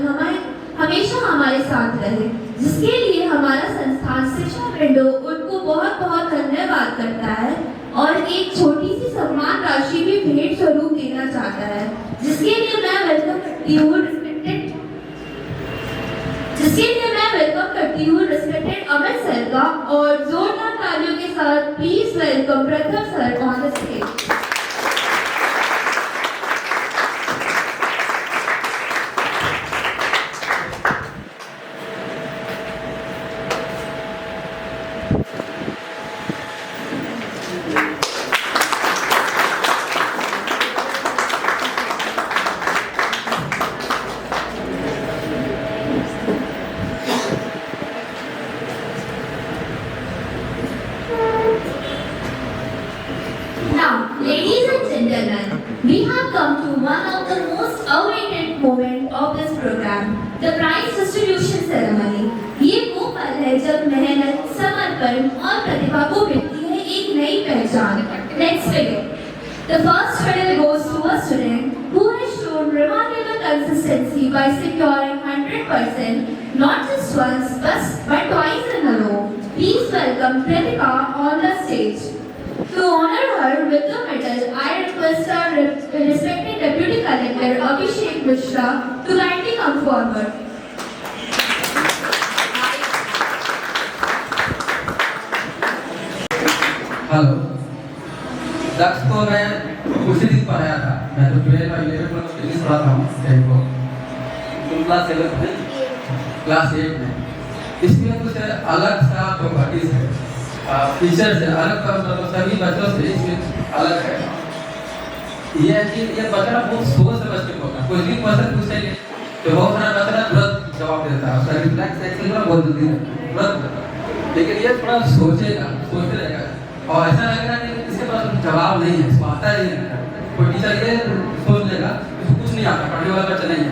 हमेशा हमारे साथ रहे, जिसके लिए हमारा संस्थान शिक्षा विंडो उनको बहुत बहुत धन्यवाद करता है और एक छोटी सी सम्मान राशि भी भेंट स्वरूप देना चाहता है, जिसके लिए मैं वेलकम करती हूँ रिस्पेक्टेड अमित सर का, और जोरदार तालियों के साथ प्लीज वेलकम प्रथम sir on the stage. Ladies and gentlemen, we have come to one of the most awaited moment of this program, the prize distribution ceremony. ये वो पल है जब मेहनत, समर्पण और प्रतिभा को मिलती है एक नई पहचान। Let's begin. The first medal goes to a student who has shown remarkable consistency by securing 100%, not just once but twice in a row. Please welcome Kritika on the stage. To honor her with the medal, I request our respected Deputy Collector Abhishek Mishra to kindly come forward. हेलो, दक्ष को मैं उसी दिन पढ़ाया था। मैं तो 12 और 11 में इंग्लिश पढ़ाता हूँ। क्लास 7 में, क्लास 8 में। इसमें कुछ अलग सा प्रॉपर्टीज है, फीचर्स है अलग, मतलब सभी बच्चों से इसमें अलग है। ये है कि ये बच्चा बहुत सोच समझ के बोलता है। कोई भी क्वेश्चन पूछेंगे तो बहुत सारा बच्चा तुरंत जवाब देता है, उसका रिफ्लेक्स एक्शन में बहुत जल्दी तुरंत। लेकिन ये थोड़ा सोचेगा, सोचते रहेगा और ऐसा लगेगा कि इसके पास जवाब नहीं है, इसको आता ही नहीं। कोई टीचर ये सोच लेगा इसको कुछ नहीं आता, पढ़ने वाला बच्चा नहीं है,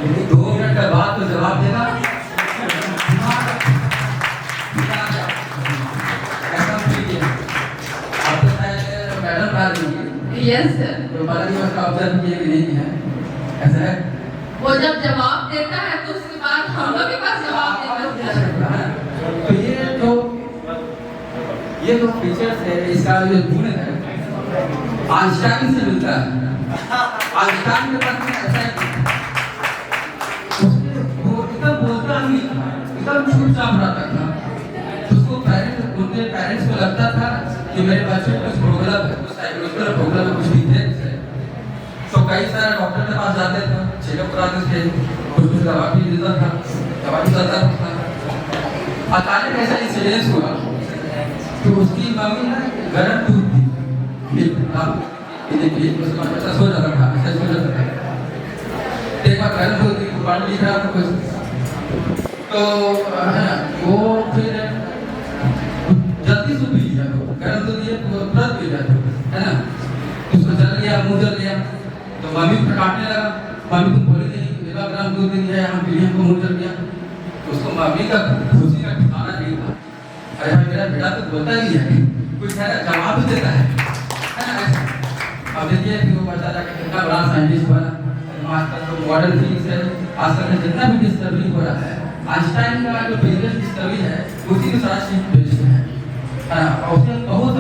लेकिन 2 मिनट के बाद तो जवाब देगा। Yes sir. तो बालाजी का ऑब्जर्व किया कि नहीं है, ऐसा है। वो जब जवाब देता है तो उसके बाद हम लोग के पास जवाब देता है। तो ये जो फीचर्स है, इसका जो गुण है आइंस्टाइन से मिलता है। आइंस्टाइन के पास में ऐसा है, वो इतना बोलता नहीं था, इतना चुपचाप रहता था। उसको पेरेंट्स को लगता था कि मेरे बच्चे को कुछ प्रॉब्लम है, कुछ साइकोलॉजिकल प्रॉब्लम है, कुछ वीकनेस है। तो कई सारे डॉक्टर के पास जाते थे, चेकअप कराते थे, कुछ दवा भी देता था, दवा भी चलता था। अचानक ऐसा इंसिडेंस हुआ तो उसकी मम्मी ना गर्म दूध दी, देखिए उसका बच्चा सो जाता था, ऐसा सो जाता था। एक बार गर्म दूध दी, पानी लिख रहा था कुछ, तो है ना वो फिर जल्दी से पी लिया, गर्म दूध दिया तो तुरंत पी लिया, है ना। उसको जल लिया, मुँह जल लिया, तो मम्मी को काटने लगा। मम्मी तुम बोली नहीं, इतना गर्म दूध दिया है, हम पी लिया, हमको मुँह जल गया। तो उसको मम्मी का खुशी का ठिकाना नहीं था। अरे मेरा बेटा तो बोलता ही है, कुछ है जवाब देता है ना। अब देखिए कि वो बच्चा जाकर कितना बड़ा साइंटिस्ट बना, आजकल मॉडर्न फिजिक्स है, आजकल में जितना भी डिस्कवरी हो रहा है, आइंस्टाइन का जो बिगेस्ट डिस्कवरी है उसी के साथ शिफ्ट बेस्ड है ना। और उसमें बहुत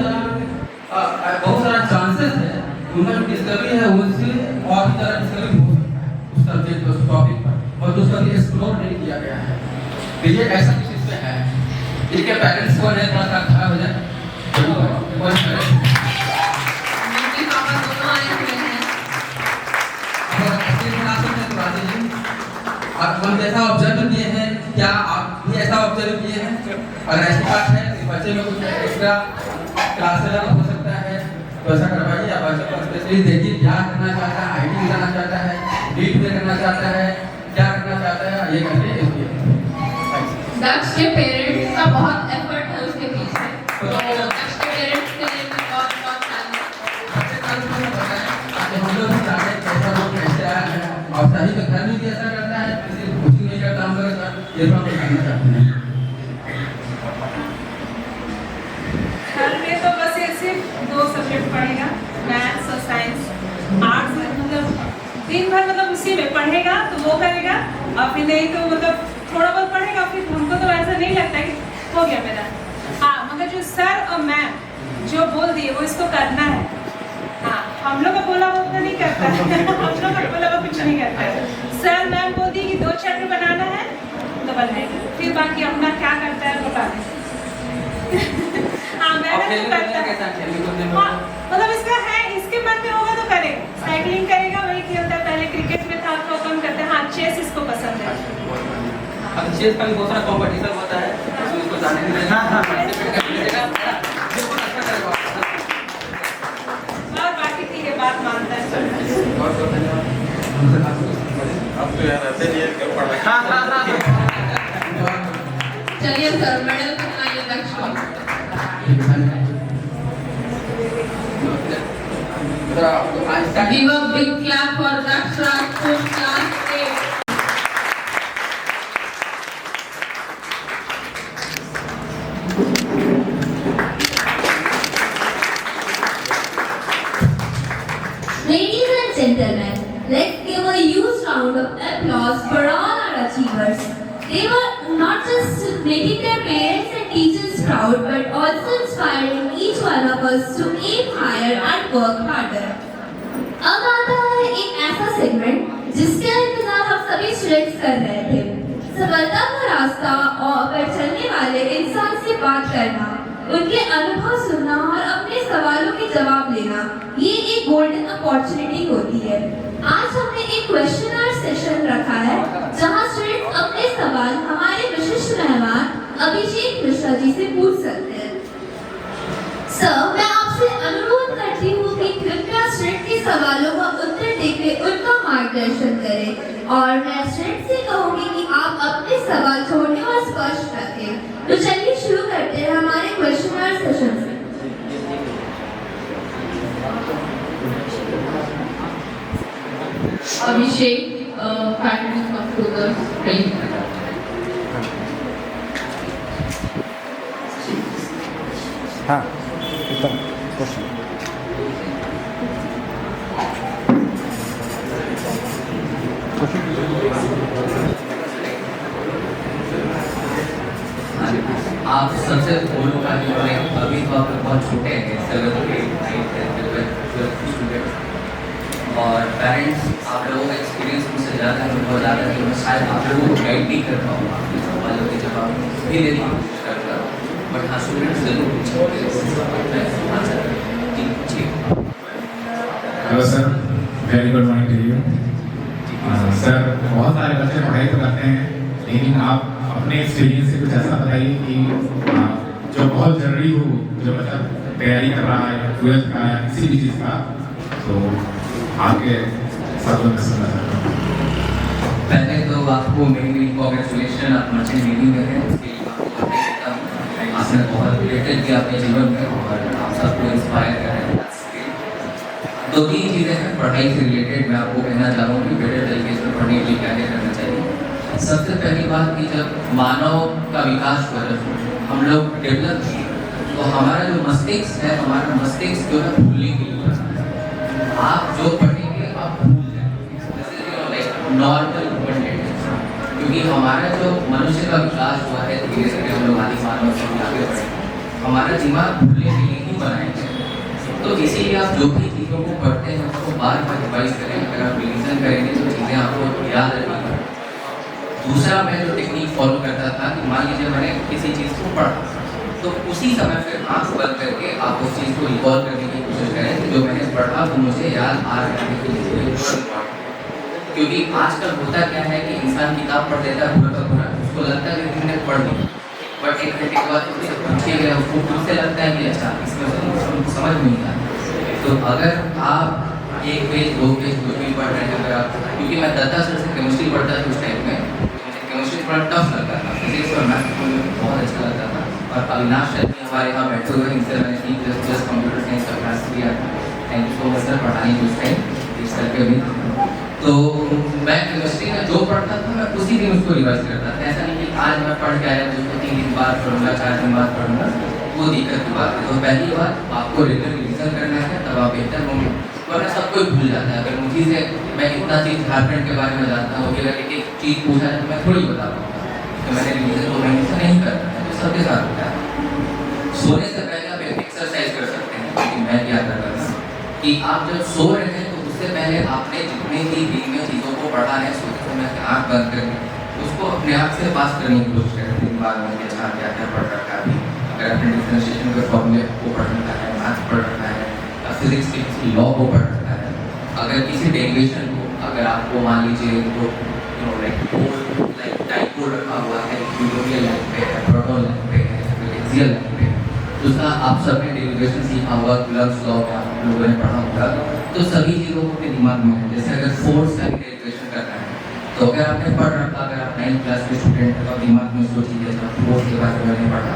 सारा चांसेस है उनका जो डिस्कवरी है उससे और भी ज़्यादा डिस्कवरी हो सकता है उस सब्जेक्ट उस टॉपिक पर, और जो कभी एक्सप्लोर नहीं किया गया है। तो ये ऐसा कुछ इसमें है। इनके पेरेंट्स को नहीं थोड़ा सा खड़ा हो जाए, मम्मी पापा दोनों आए हुए हैं। आप हम जैसा ऑब्जर्व किए हैं, क्या आप भी ऐसा ऑब्जर्व किए हैं? अगर ऐसी बात है तो बच्चे में कुछ एक्स्ट्रा क्लासेस हो सकता है तो ऐसा करवाइए। आप बच्चे को स्पेशली देखिए क्या करना चाहता है, आईटी करना चाहता है, नीट में करना चाहता है, क्या करना चाहता है, ये करके दक्ष के पेरेंट्स का बहुत एफर्ट है उसके पीछे, तो दक्ष के पेरेंट्स के लिए भी बहुत बहुत हम लोग भी चाहते हैं कैसा लोग कैसे आया है, और सही तो घर में भी ऐसा करता है, किसी कोचिंग नहीं करता हम लोग, ये तो हम करना चाहते हैं। घर में तो बस ये सिर्फ 2 सब्जेक्ट पढ़ेगा, मैथ्स और साइंस। आर्ट्स मतलब दिन भर मतलब उसी में पढ़ेगा तो वो करेगा, और फिर नहीं तो मतलब थोड़ा बहुत पढ़ेगा। फिर हमको तो ऐसा नहीं लगता कि हो गया मेरा। हाँ, मगर जो सर और मैम जो बोल दिए वो इसको करना है। हाँ, हम लोग का बोला वो उतना नहीं करता है हम लोग का बोला वो कुछ नहीं करता है। सर मैम बोल दी कि 2 चैप्टर बनाना है तो बनाएगी, फिर बाकी अपना क्या करता है बता दें। हाँ, मेहनत तो करता है। हाँ, मतलब इसका है, इसके मन में होगा तो करेगा। साइकिलिंग करेगा, वही खेलता है, पहले क्रिकेट में था तो कम करते हैं। हाँ, चेस इसको पसंद है। अब चेस का भी बहुत सारा कॉम्पिटिशन होता है, तो उसको जाने के लिए और बाकी ठीक है, बात मानता है। बहुत बहुत धन्यवाद। अब तो यार ऐसे नहीं है क्यों पढ़ रहे चलिए सर मेडल पहनाइए दक्ष को। Give a big clap for Daksh Rajput, class 8. Ladies and gentlemen, let's give a huge round of applause for all our achievers. They were not just making their parents and teachers proud, but also inspiring each one of us to aim higher and work harder. अब आता है एक ऐसा segment जिसका इंतजार हम सभी students कर रहे थे। सफलता का रास्ता और पर चलने वाले इंसान से बात करना, उनके अनुभव सुनना और अपने सवालों के जवाब लेना, ये एक गोल्डन अपॉर्चुनिटी होती है। आज हमने एक क्वेश्चन आवर सेशन रखा है जहां स्टूडेंट्स अपने सवाल हमारे विशिष्ट मेहमान अभिषेक मिश्रा जी से पूछ सकते हैं। सर, मैं आपसे अनुरोध करती हूँ कि कृपया स्टूडेंट के सवालों का उत्तर देके उनका मार्गदर्शन करें, और मैं स्टूडेंट से कहूँगी कि आप अपने सवाल छोटे और स्पष्ट रखें। तो चलिए शुरू करते हैं हमारे क्वेश्चन आवर सेशन से। Abhishek, kindly come to the stage. हाँ उत्तम क्वेश्चन आप सबसे बोलो का जो है अभी तो आप लोग बहुत छोटे हैं, 7th grade, 9th, 10th student, और पेरेंट्स आप लोगों का एक्सपीरियंस मुझसे ज़्यादा है, बहुत ज़्यादा है, मैं शायद आप लोगों को गाइड नहीं कर पाऊँगा आपके सवालों के जवाब भी देने की कोशिश करता हूँ, बट हाँ स्टूडेंट्स जरूर पूछेंगे। Hello sir, very good morning to you. Sir, बहुत सारे बच्चे पढ़ाई तो करते हैं, लेकिन आप अपने एक्सपीरियंस से कुछ ऐसा बताइए कि जो बहुत जरूरी हो, जो मतलब तैयारी कर रहा है 12th का या किसी भी चीज़ का, तो आपके शब्दों में सुनना चाहता हूँ। पहले तो आपको मेरी कॉन्ग्रेचुलेशन, आप मर्चेंट नेवी में हैं, उसके लिए आपको बधाई देता हूँ। आपने बहुत रिलेटेड किया अपने जीवन में और आप सबको इंस्पायर कर रहे हैं। 2-3 चीज़ें हैं पढ़ाई से रिलेटेड, मैं आपको कहना चाह रहा हूँ कि बेटर तरीके से पढ़ने के लिए क्या क्या करना चाहिए। सबसे पहली बात कि जब मानव का विकास हो रहा है, हम लोग डेवलप किए, तो हमारा जो मस्तिष्क है, हमारा मस्तिष्क जो है भूलने के लिए बना है। आप जो पढ़ेंगे आप भूल जाएंगे। जैसे नॉर्मल ह्यूमन टेंडेंसी, क्योंकि हमारा जो मनुष्य का विकास हुआ है धीरे धीरे हम लोग आदि मानव से आगे बढ़े, हमारा दिमाग भूलने के लिए ही बनाया गया। तो इसीलिए आप जो भी चीज़ों को पढ़ते हैं उसको बार बार रिवाइज करें। अगर आप रिविजन करेंगे तो चीज़ें आपको याद रहेंगी। दूसरा मैं जो टेक्निक फॉलो करता था कि मान लीजिए मैंने किसी चीज़ को पढ़ा तो उसी समय फिर आँख बंद करके आप उस चीज़ को रिकॉल करने की कोशिश करें कि जो मैंने पढ़ा वो मुझे याद आ रखने के लिए। क्योंकि आजकल होता क्या है कि इंसान किताब पढ़ लेता है पूरा का पूरा, उसको लगता है कि मैंने पढ़ ली, बट एक घंटे के बाद उससे पूछे गया उसको फिर से लगता है कि अच्छा इसमें समझ नहीं आया। तो अगर आप एक पेज दो पेज कुछ भी पढ़ रहे हैं, अगर आप, क्योंकि मैं 10 साल से केमिस्ट्री पढ़ता था उस टाइम में, केमिस्ट्री थोड़ा टफ लगता था, फिजिक्स और मैथ्स बहुत अच्छा लगता था। और अविनाश सर भी हमारे यहाँ बैठे हुए हैं, इनसे मैंने C++ कंप्यूटर साइंस का क्लास किया। Thank you so much sir पढ़ाने के उस टाइम इस करके भी। तो मैं केमिस्ट्री में जो पढ़ता था मैं उसी दिन उसको रिवाइज करता था। ऐसा नहीं कि आज मैं पढ़ के आया तो उसको 3 दिन बाद पढ़ूंगा 4 दिन बाद पढ़ूंगा, वो दिक्कत की बात है। तो पहली बात आपको रेगुलर रिविजन करना है, तब आप बेहतर होंगे, वरना सब कोई भूल जाता है। अगर मुझे से मैं इतना चीज़ झारखंड के बारे में जानता हूँ, अगर एक एक चीज़ पूछा है तो मैं थोड़ी बता पाऊँगा तो मैंने रिविजन 2 महीने से नहीं करता है। तो सबके साथ होता है। सोने से पहले आप एक एक्सरसाइज कर सकते हैं, लेकिन मैं क्या कर रहा था कि आप जब सो रहे हैं तो उससे पहले आपने जितने भी दिन में चीज़ों को पढ़ा है सोचते समय से आँख बंद करके उसको अपने आप से पास करने की कोशिश करें। दिन बाद में अच्छा क्या क्या पढ़ रखा है, अगर आपने डिफरेंशिएशन के फॉर्मूले को पढ़ रखा है, मैथ पढ़ रखा है, फिजिक्स के किसी लॉ को पढ़ रखा है, अगर किसी डेरिवेशन को, अगर आपको मान लीजिए तो लाइक डाइपोल रखा हुआ है यूरोपियन लाइन पे है, प्रोटॉन लाइन पे है, एक्सियल लाइन पे, उसका आप सबने डेरिवेशन सीखा होगा, कुलम्ब्स लॉ में आप लोगों ने पढ़ा होगा। तो सभी चीज़ों को अपने दिमाग में है। जैसे अगर फोर्स का डेरिवेशन करना है तो अगर आपने पढ़ रखा, अगर आप 9th क्लास के स्टूडेंट हैं तो दिमाग में सोचिए फोर्स के बारे में मैंने पढ़ा,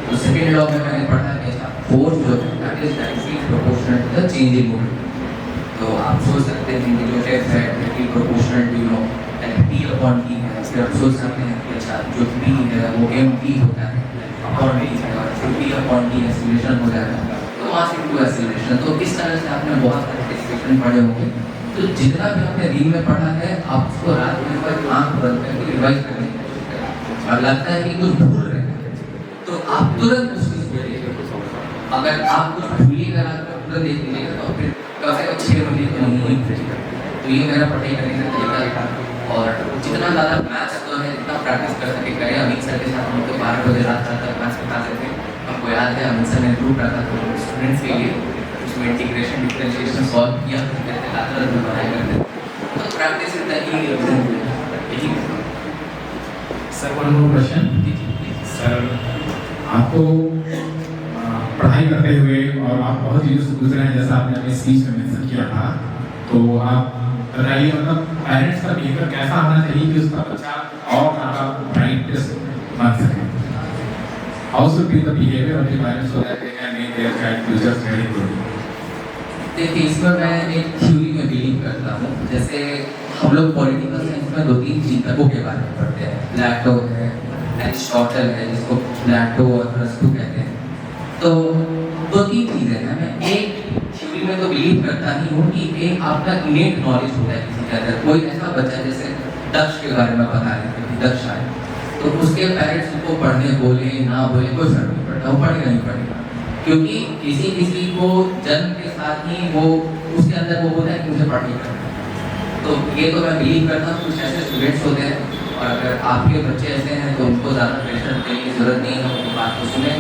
तो सेकेंड लॉ में मैंने पढ़ा कि फोर्स जो है that is directly proportional to the change in momentum. तो आप सोच सकते हैं कि जो एफ है directly proportional to no P upon T है। फिर आप सोच सकते हैं कि अच्छा जो P है वो mt होता है अपॉन T है, और फिर P अपॉन T एक्सीलरेशन हो जाता है, तो मास इनटू एक्सीलरेशन। तो इस तरह से आपने बहुत सारे एक्सप्रेशन पढ़े होंगे। तो जितना भी आपने दिन में पढ़ा है आप उसको रात में पर आँख बंद करके रिवाइज करने की कोशिश करें, और लगता है कि कुछ भूल रहे हैं तो आप तुरंत उस चीज़ को देखिए। अगर आप कुछ भूलिएगा रात में तुरंत देख लीजिएगा तो फिर कम से कम 6 बजे तो नहीं भूलिएगा। तो ये मेरा पढ़ाई करने का तरीका था। और जितना ज़्यादा मैथ्स तो है जितना प्रैक्टिस कर सके करें। अमित सर के साथ हम तो 12 बजे रात तक मैथ्स पढ़ाते थे। हमको याद है अमित सर ने ग्रुप रखा था स्टूडेंट्स के लिए, उसमें इंटीग्रेशन डिफरेंशिएशन सॉल्व किया करते थे, बनाया करते थे। तो प्रैक्टिस इतना ही sir one more question. Sir आपको पढ़ाई करते हुए और आप बहुत चीज़ों से गुजरे हैं, जैसा आपने अपनी स्पीच में मेंशन किया था, तो आप बताइए मतलब पेरेंट्स का बिहेवियर कैसा होना चाहिए कि उसका बच्चा और ज़्यादा ब्राइटेस्ट बन सके? How should be the behaviour of the parents so that they can make their child future very good? देखिए इसमें मैं एक थ्योरी में बिलीव करता हूँ। जैसे हम लोग पॉलिटिकल साइंस में 2-3 चिंतकों के बारे में पढ़ते हैं। प्लेटो है, एरिस्टोटल है जिसको प्लेटो और अरस्तु कहते हैं। तो 2-3 चीज़ें हैं। मैं एक थ्योरी में तो बिलीव करता ही हूँ कि एक आपका इनेट नॉलेज होता है किसी के अंदर। कोई ऐसा बच्चा जैसे दक्ष के बारे में बता रहे थे कि दक्ष आए तो उसके पेरेंट्स उसको पढ़ने बोले ना बोले कोई फर्क नहीं पड़ता, वो पढ़ेगा नहीं पढ़ेगा, क्योंकि किसी को जन्म के साथ ही वो उसके अंदर वो होता है कि मुझे पढ़ नहीं करना। तो ये तो मैं बिलीव करता हूँ। कुछ ऐसे स्टूडेंट्स होते हैं और अगर आपके बच्चे ऐसे हैं तो उनको ज़्यादा प्रेशर देने की जरूरत नहीं है। उनकी बात को सुने,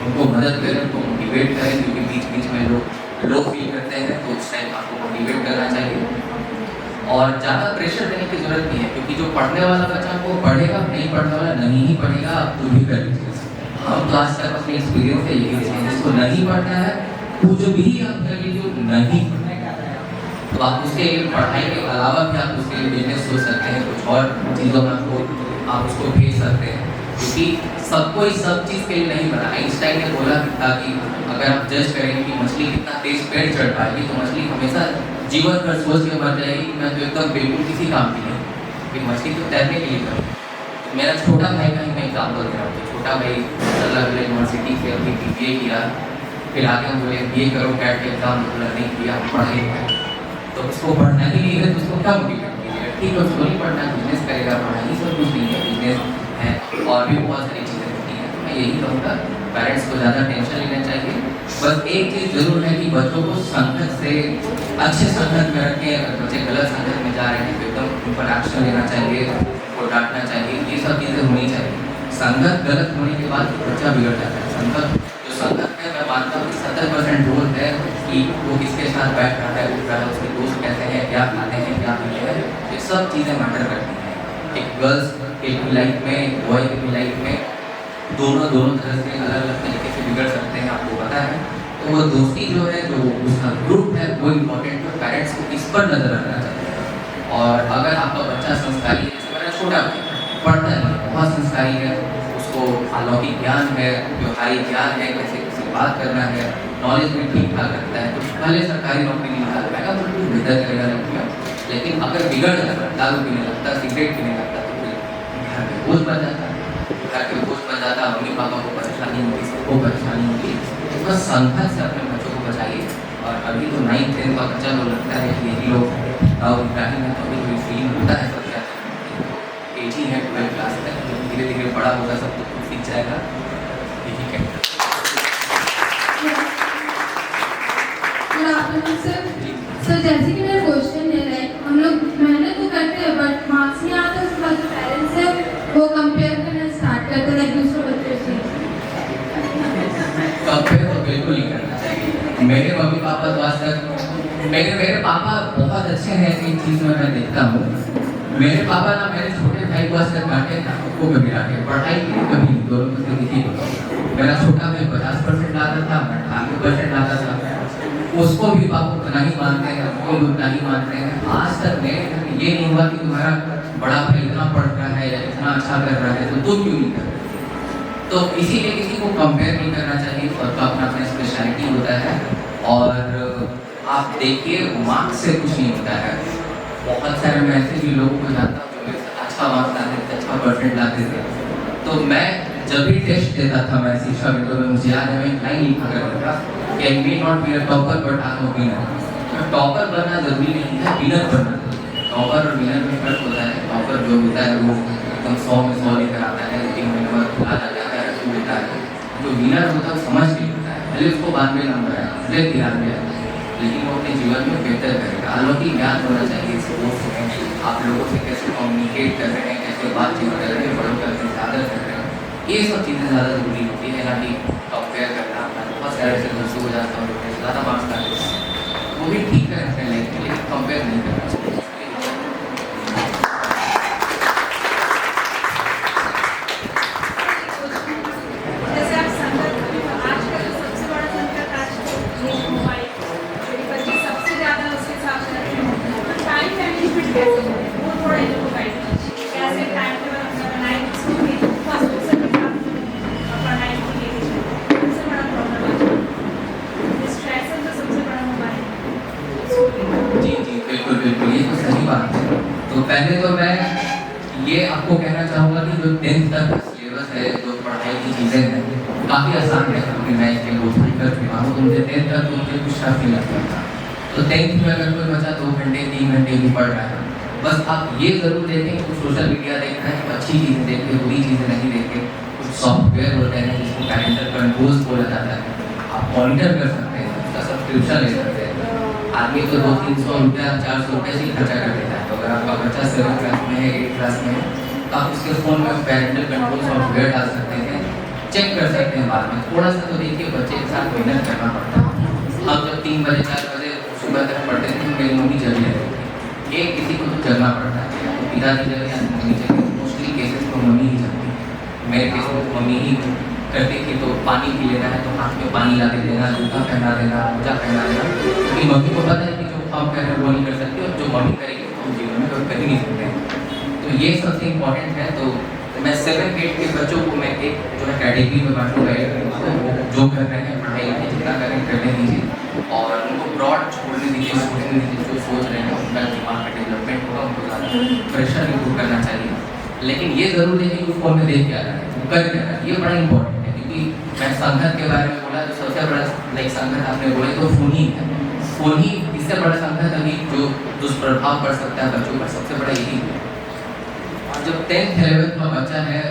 उनको मदद करें, उनको मोटिवेट करें, क्योंकि बीच बीच में लोग लो फील करते हैं तो उस टाइम आपको मोटिवेट करना चाहिए। और ज़्यादा प्रेशर देने की जरूरत नहीं है, क्योंकि जो पढ़ने वाला बच्चा वो पढ़ेगा, नहीं पढ़ने वाला नहीं ही पढ़ेगा। आप कुछ भी कर लीजिए। हम तो आज तक अपने एक्सपीरियंस से यही देखें, जिसको नहीं पढ़ना है कुछ भी आप कर लीजिए, नहीं तो आप उसके लिए पढ़ाई के अलावा भी आप उसके लिए बिजनेस सोच सकते हैं, कुछ और चीज़ों में आप उसको भेज सकते हैं, क्योंकि सबको इस सब चीज़ के लिए नहीं बना। आइंस्टाइन ने बोला था कि अगर आप जज करेंगे कि मछली कितना तेज पेड़ चढ़ पाएगी तो मछली हमेशा जीवन भर सोच के मर जाएगी कि मैं तो एकदम बिल्कुल किसी काम की नहीं, कि मछली तो तैरने के लिए करूँ। मेरा छोटा भाई का ही मैं एग्जाम्पल दे रहा हूँ। छोटा भाई अलग यूनिवर्सिटी से अभी BBA किया, फिर आगे हम बोले BA करो, कैट के एग्जाम नहीं किया, पढ़ाई तो उसको पढ़ना ही नहीं है तो उसको क्या मोटिवेट कीजिएगा? ठीक है उसको नहीं पढ़ना, बिजनेस करेगा, पढ़ाई सब कुछ नहीं है, बिजनेस है और भी बहुत सारी चीज़ें होती हैं। तो मैं यही कहूँगा पेरेंट्स को ज़्यादा टेंशन लेना चाहिए। बस एक चीज़ जरूर है कि बच्चों को संगत से अच्छे संगत में रखें। अगर बच्चे गलत संगत में जा रहे हैं तो एकदम उन पर एक्शन लेना चाहिए, उनको डांटना चाहिए, ये सब चीज़ें होनी चाहिए। संगत गलत होने के बाद बच्चा बिगड़ जाता है। संगत में मैं मानता हूँ कि 70% रोल है कि वो किसके साथ बैठ रहा है, उठ रहा है, उसके दोस्त कैसे हैं, क्या खाते हैं, क्या पीते हैं, ये सब चीज़ें मैटर करती हैं। एक गर्ल्स की लाइफ में, बॉय की लाइफ में दोनों तरह से अलग अलग तरीके से बिगड़ सकते हैं, आपको पता है। तो वो दोस्ती जो है, जो उसका ग्रुप है, वो इम्पोर्टेंट है। पेरेंट्स को इस पर नजर रखना चाहिए। और अगर आपका बच्चा संस्कारी है, जैसे मेरा छोटा पढ़ता है, बहुत संस्कारी है, उसको अलौकिक ज्ञान है, व्यवहारिक ज्ञान है, कैसे किसी बात करना है, नॉलेज भी ठीक ठाक रखता है, तो भले सरकारी नौकरी नहीं निकाल पाएगा, तो कुछ बेहतर करेगा लड़कियाँ। लेकिन अगर बिगड़ जाता, दारू पीने लगता, सिगरेट पीने लगता, तो फिर घर में बोझ बन जाता, घर के बोझ बन जाता, मम्मी पापा को परेशानी होगी, सबको परेशानी होगी। तो बस संघर्ष से अपने बच्चों को बचाइए। और अभी तो 9th 10th का बच्चा लोग लगता है कि यही लोग इब्राहिम है, तो अभी कोई फील होता है सब क्या एज ही है 12th क्लास तक, धीरे धीरे बड़ा होगा सब तो सीख जाएगा। यही कहते सर जैसे कि मेरा क्वेश्चन है, लाइक हम लोग मेहनत तो करते हैं बट मार्क्स नहीं आते, उसके बाद जो पेरेंट्स है वो कंपेयर करना स्टार्ट करते हैं लाइक दूसरे बच्चों से। कंपेयर तो बिल्कुल नहीं करना चाहिए। मेरे मम्मी पापा तो आज तक मेरे पापा बहुत अच्छे हैं, एक चीज़ में मैं देखता हूँ, मेरे पापा ना मेरे छोटे भाई को आज तक डांटे ना उसको कभी डांटे, पढ़ाई के लिए कभी नहीं, दोनों में से किसी को। मेरा छोटा भाई 50% लाता था, मैं 98% लाता था, उसको भी पापा उतना ही मानते हैं, उसको भी उतना ही मानते हैं। आज तक मेरे घर में ये नहीं हुआ कि तुम्हारा बड़ा भाई इतना पढ़ रहा है या इतना अच्छा कर रहा है तो तुम क्यों नहीं कर रहे। तो इसीलिए किसी को कंपेयर नहीं करना चाहिए, सबका अपना अपना स्पेशलिटी होता है। और आप देखिए मार्क्स से कुछ नहीं होता है। बहुत सारे मैं ऐसे भी लोगों को जानता हूँ जो मेरे से अच्छा मार्क्स लाते थे, अच्छा परसेंट लाते थे। तो मैं जब भी टेस्ट देता था मैं शिक्षा विद्रोह में, मुझे याद है मैं लाइन लिखा करता था कि I may not be a topper but I am a winner. Topper बनना जरूरी नहीं है, विनर बनना जरूरी है। टॉपर और विनर में फर्क होता है। टॉपर जो होता है वो एकदम 100 में 100 लेकर आता है, 3 महीने बाद आ जाता है, रसूल होता है। जो विनर होता है समझ के होता है, भले उसको 92 नंबर है, भले 93 है, लेकिन वो अपने जीवन में बेहतर करेगा। अलौकिक ज्ञान होना चाहिए स्पोर्ट्स में। आप लोगों से कैसे कम्युनिकेट कर रहे हैं, कैसे बातचीत कर रहे हैं, बड़ों का कैसे आदर कर रहे हैं, ये सब चीज़ें ज़्यादा जरूरी होती है, ना कि कंपेयर करना। बहुत सारे ऐसे दोस्तों को जानता हूँ जो ज़्यादा मार्क्स लाते हैं, वो भी ठीक है अपने लाइफ के लिए, कंपेयर नहीं करना चाहिए। जैसे आप संकट, आज का जो सबसे बड़ा संकट आज ये मोबाइल, मेरी बच्ची सबसे ज़्यादा उसके साथ टाइम मैनेजमेंट कैसे करें, वो थोड़ा इन लोगों को गाइड कीजिए। कैसे टाइम टेबल अपना बनाए, उसको फर्स्ट से पढ़ाई को लेके सबसे बड़ा प्रॉब्लम है डिस्ट्रैक्शन, तो सबसे बड़ा मोबाइल। जी जी बिल्कुल बिल्कुल, ये तो सही बात है। तो पहले तो मैं ये आपको कहना चाहूँगा कि जो 10th तक का सिलेबस है, जो पढ़ाई की चीज़ें हैं, काफ़ी आसान है, क्योंकि मैं इसके कोचिंग कर चुका हूँ। तो मुझे 10th तक तो मुझे कुछ टफ नहीं लगता था। तो 10th में अगर कोई बच्चा 2 घंटे 3 घंटे भी पढ़ रहा है, बस आप ये ज़रूर देखें कि सोशल मीडिया देख रहे हैं, अच्छी चीज़ें देखें, बुरी चीज़ें नहीं देखें। कुछ सॉफ्टवेयर होते हैं जिसको पैरेंटल कंट्रोल्स बोला जाता है, आप मॉनिटर कर सकते हैं, उसका सब्सक्रिप्शन ले सकते हैं। आदमी तो 200-300 रुपया 400 रुपये से ही खर्चा कर देता है। तो अगर आपका बच्चा 7th क्लास में है, 8th क्लास में है, तो आप उसके फ़ोन में पैरेंटल कंट्रोल सॉफ्टवेयर डाल सकते हैं, चेक कर सकते हैं। बाद में थोड़ा सा तो देखिए बच्चे के साथ मेहनत करना पड़ता है। हम जब 3 बजे 4 बजे सुबह तक पढ़ते थे, मेरी मम्मी जल्दी रहती थी। एक किसी को तो जगना पड़ता है, तो पिताजी जगह या मम्मी जगह, मोस्टली केसेस को मम्मी ही जगती है। मेरे केस में मम्मी ही करती थी। तो पानी पी लेना है तो हाथ में पानी ला के देना, जूता पहना देना, मोजा पहना देना, क्योंकि मम्मी को पता है कि जो हम कर रहे हैं वो नहीं कर सकते, और जो मम्मी करेगी तो हम जीवन में कभी कर ही नहीं सकते। तो ये सबसे इम्पोर्टेंट है। तो मैं 7th 8th के बच्चों को मैं एक जो है कैटेगरी में बांटूँगा, जो कर रहे हैं पढ़ाई लिखाई जितना करें करने दीजिए, और उनको ब्रॉड छोड़ने दीजिए, सोचने दीजिए, जो सोच रहे हैं उनका दिमाग का डेवलपमेंट होगा, उनको ज़्यादा प्रेशर इम्प्रूव करना चाहिए। लेकिन ये ज़रूर है कि वो फ़ोन में देख क्या रहा है, वो कर क्या रहा है, ये बड़ा इंपॉर्टेंट है। क्योंकि मैं संगत के बारे में बोला, जो सबसे बड़ा लाइक संगत आपने बोला तो फ़ोन ही है। फ़ोन ही इससे बड़ा संकट अभी जो दुष्प्रभाव पड़ सकता है बच्चों पर, सबसे बड़ा यही है। और जब 10th 11th का बच्चा है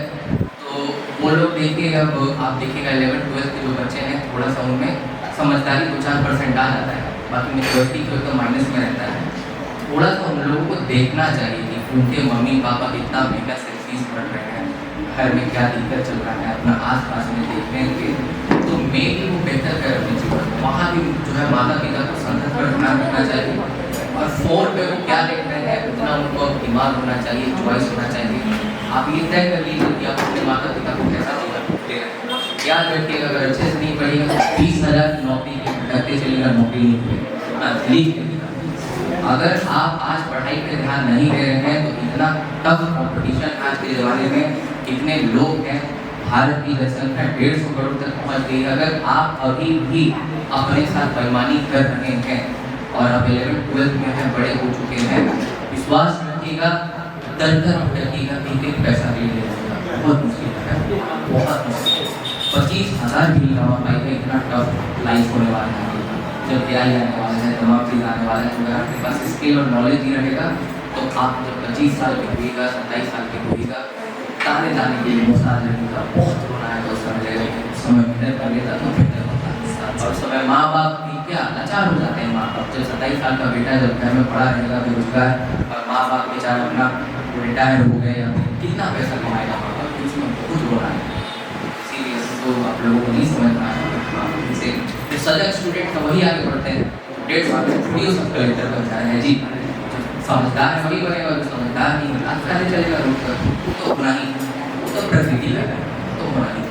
तो वो लोग देखिए, अब आप देखिएगा 11th 12th के जो बच्चे हैं थोड़ा सा उनमें समझदारी 2-4% आ जाता है, बाकी मेच्योरिटी जो तो माइनस में रहता है। थोड़ा सा उन लोगों को देखना चाहिए कि उनके मम्मी पापा कितना मेहनत से फीस पढ़ रहे हैं, घर में क्या दिक्कत चल रहा है, अपना आस पास में देखेंगे तो मेरी वो बेहतर कर अपनी जीवन वहाँ भी जो है माता पिता को संघर्ष पर ध्यान रखना चाहिए। और फोन पे वो क्या देख रहे हैं उतना उनको दिमाग होना चाहिए, चॉइस होना चाहिए। आप ये तय कर लीजिए कि आप अपने माता पिता को कैसा जीवन दे रहे हैं। याद रखिएगा अगर अच्छे से नहीं पढ़िएगा तो 20,000 की नौकरी करते चलिएगा, नौकरी नहीं मिलेगी। अगर आप आज पढ़ाई पे ध्यान नहीं दे रहे हैं तो इतना टफ कंपटीशन आज के ज़माने में, इतने लोग हैं, भारत की जनसंख्या 150 करोड़ तक पहुंच गई। अगर आप अभी भी अपने साथ बेईमानी कर रहे हैं और अब 11th 12th में हैं, बड़े हो चुके हैं, विश्वास रखिएगा दर-दर भटकिएगा, एक पैसा भी ले लेगा, बहुत मुश्किल है, बहुत मुश्किल। 25,000 भी कमा पाएगा, इतना टफ लाइफ होने वाला है। जब AI आने वाला है, तमाम चीज़ आने वाला है, तो अगर आपके पास स्किल और नॉलेज ही रहेगा तो आप जब 25 साल के होइएगा, 27 साल के होइएगा, ताने जाने के लिए मोहताज रहेगा, बहुत रोना है तो समय लगेगा, समय बेहतर कर लेता तो बेहतर होता। और समय माँ बाप भी क्या लाचार हो जाते हैं, माँ बाप जब 27 साल का बेटा जब घर में पड़ा रहेगा बेरोजगार और माँ बाप बेचारा अपना रिटायर हो गए या कितना पैसा कमाएगा माँ बाप, उसमें बहुत रोना है। सीरियस तो आप लोगों को नहीं समझना है। इसे जो सजग स्टूडेंट है वही आगे बढ़ते हैं, 1.5 साल में थोड़ी सब कलेक्टर बन जा रहे हैं जी। समझदार वही बनेगा, जो समझदार नहीं आज पहले चलेगा तो होना ही, तो प्रकृति है तो होना ही।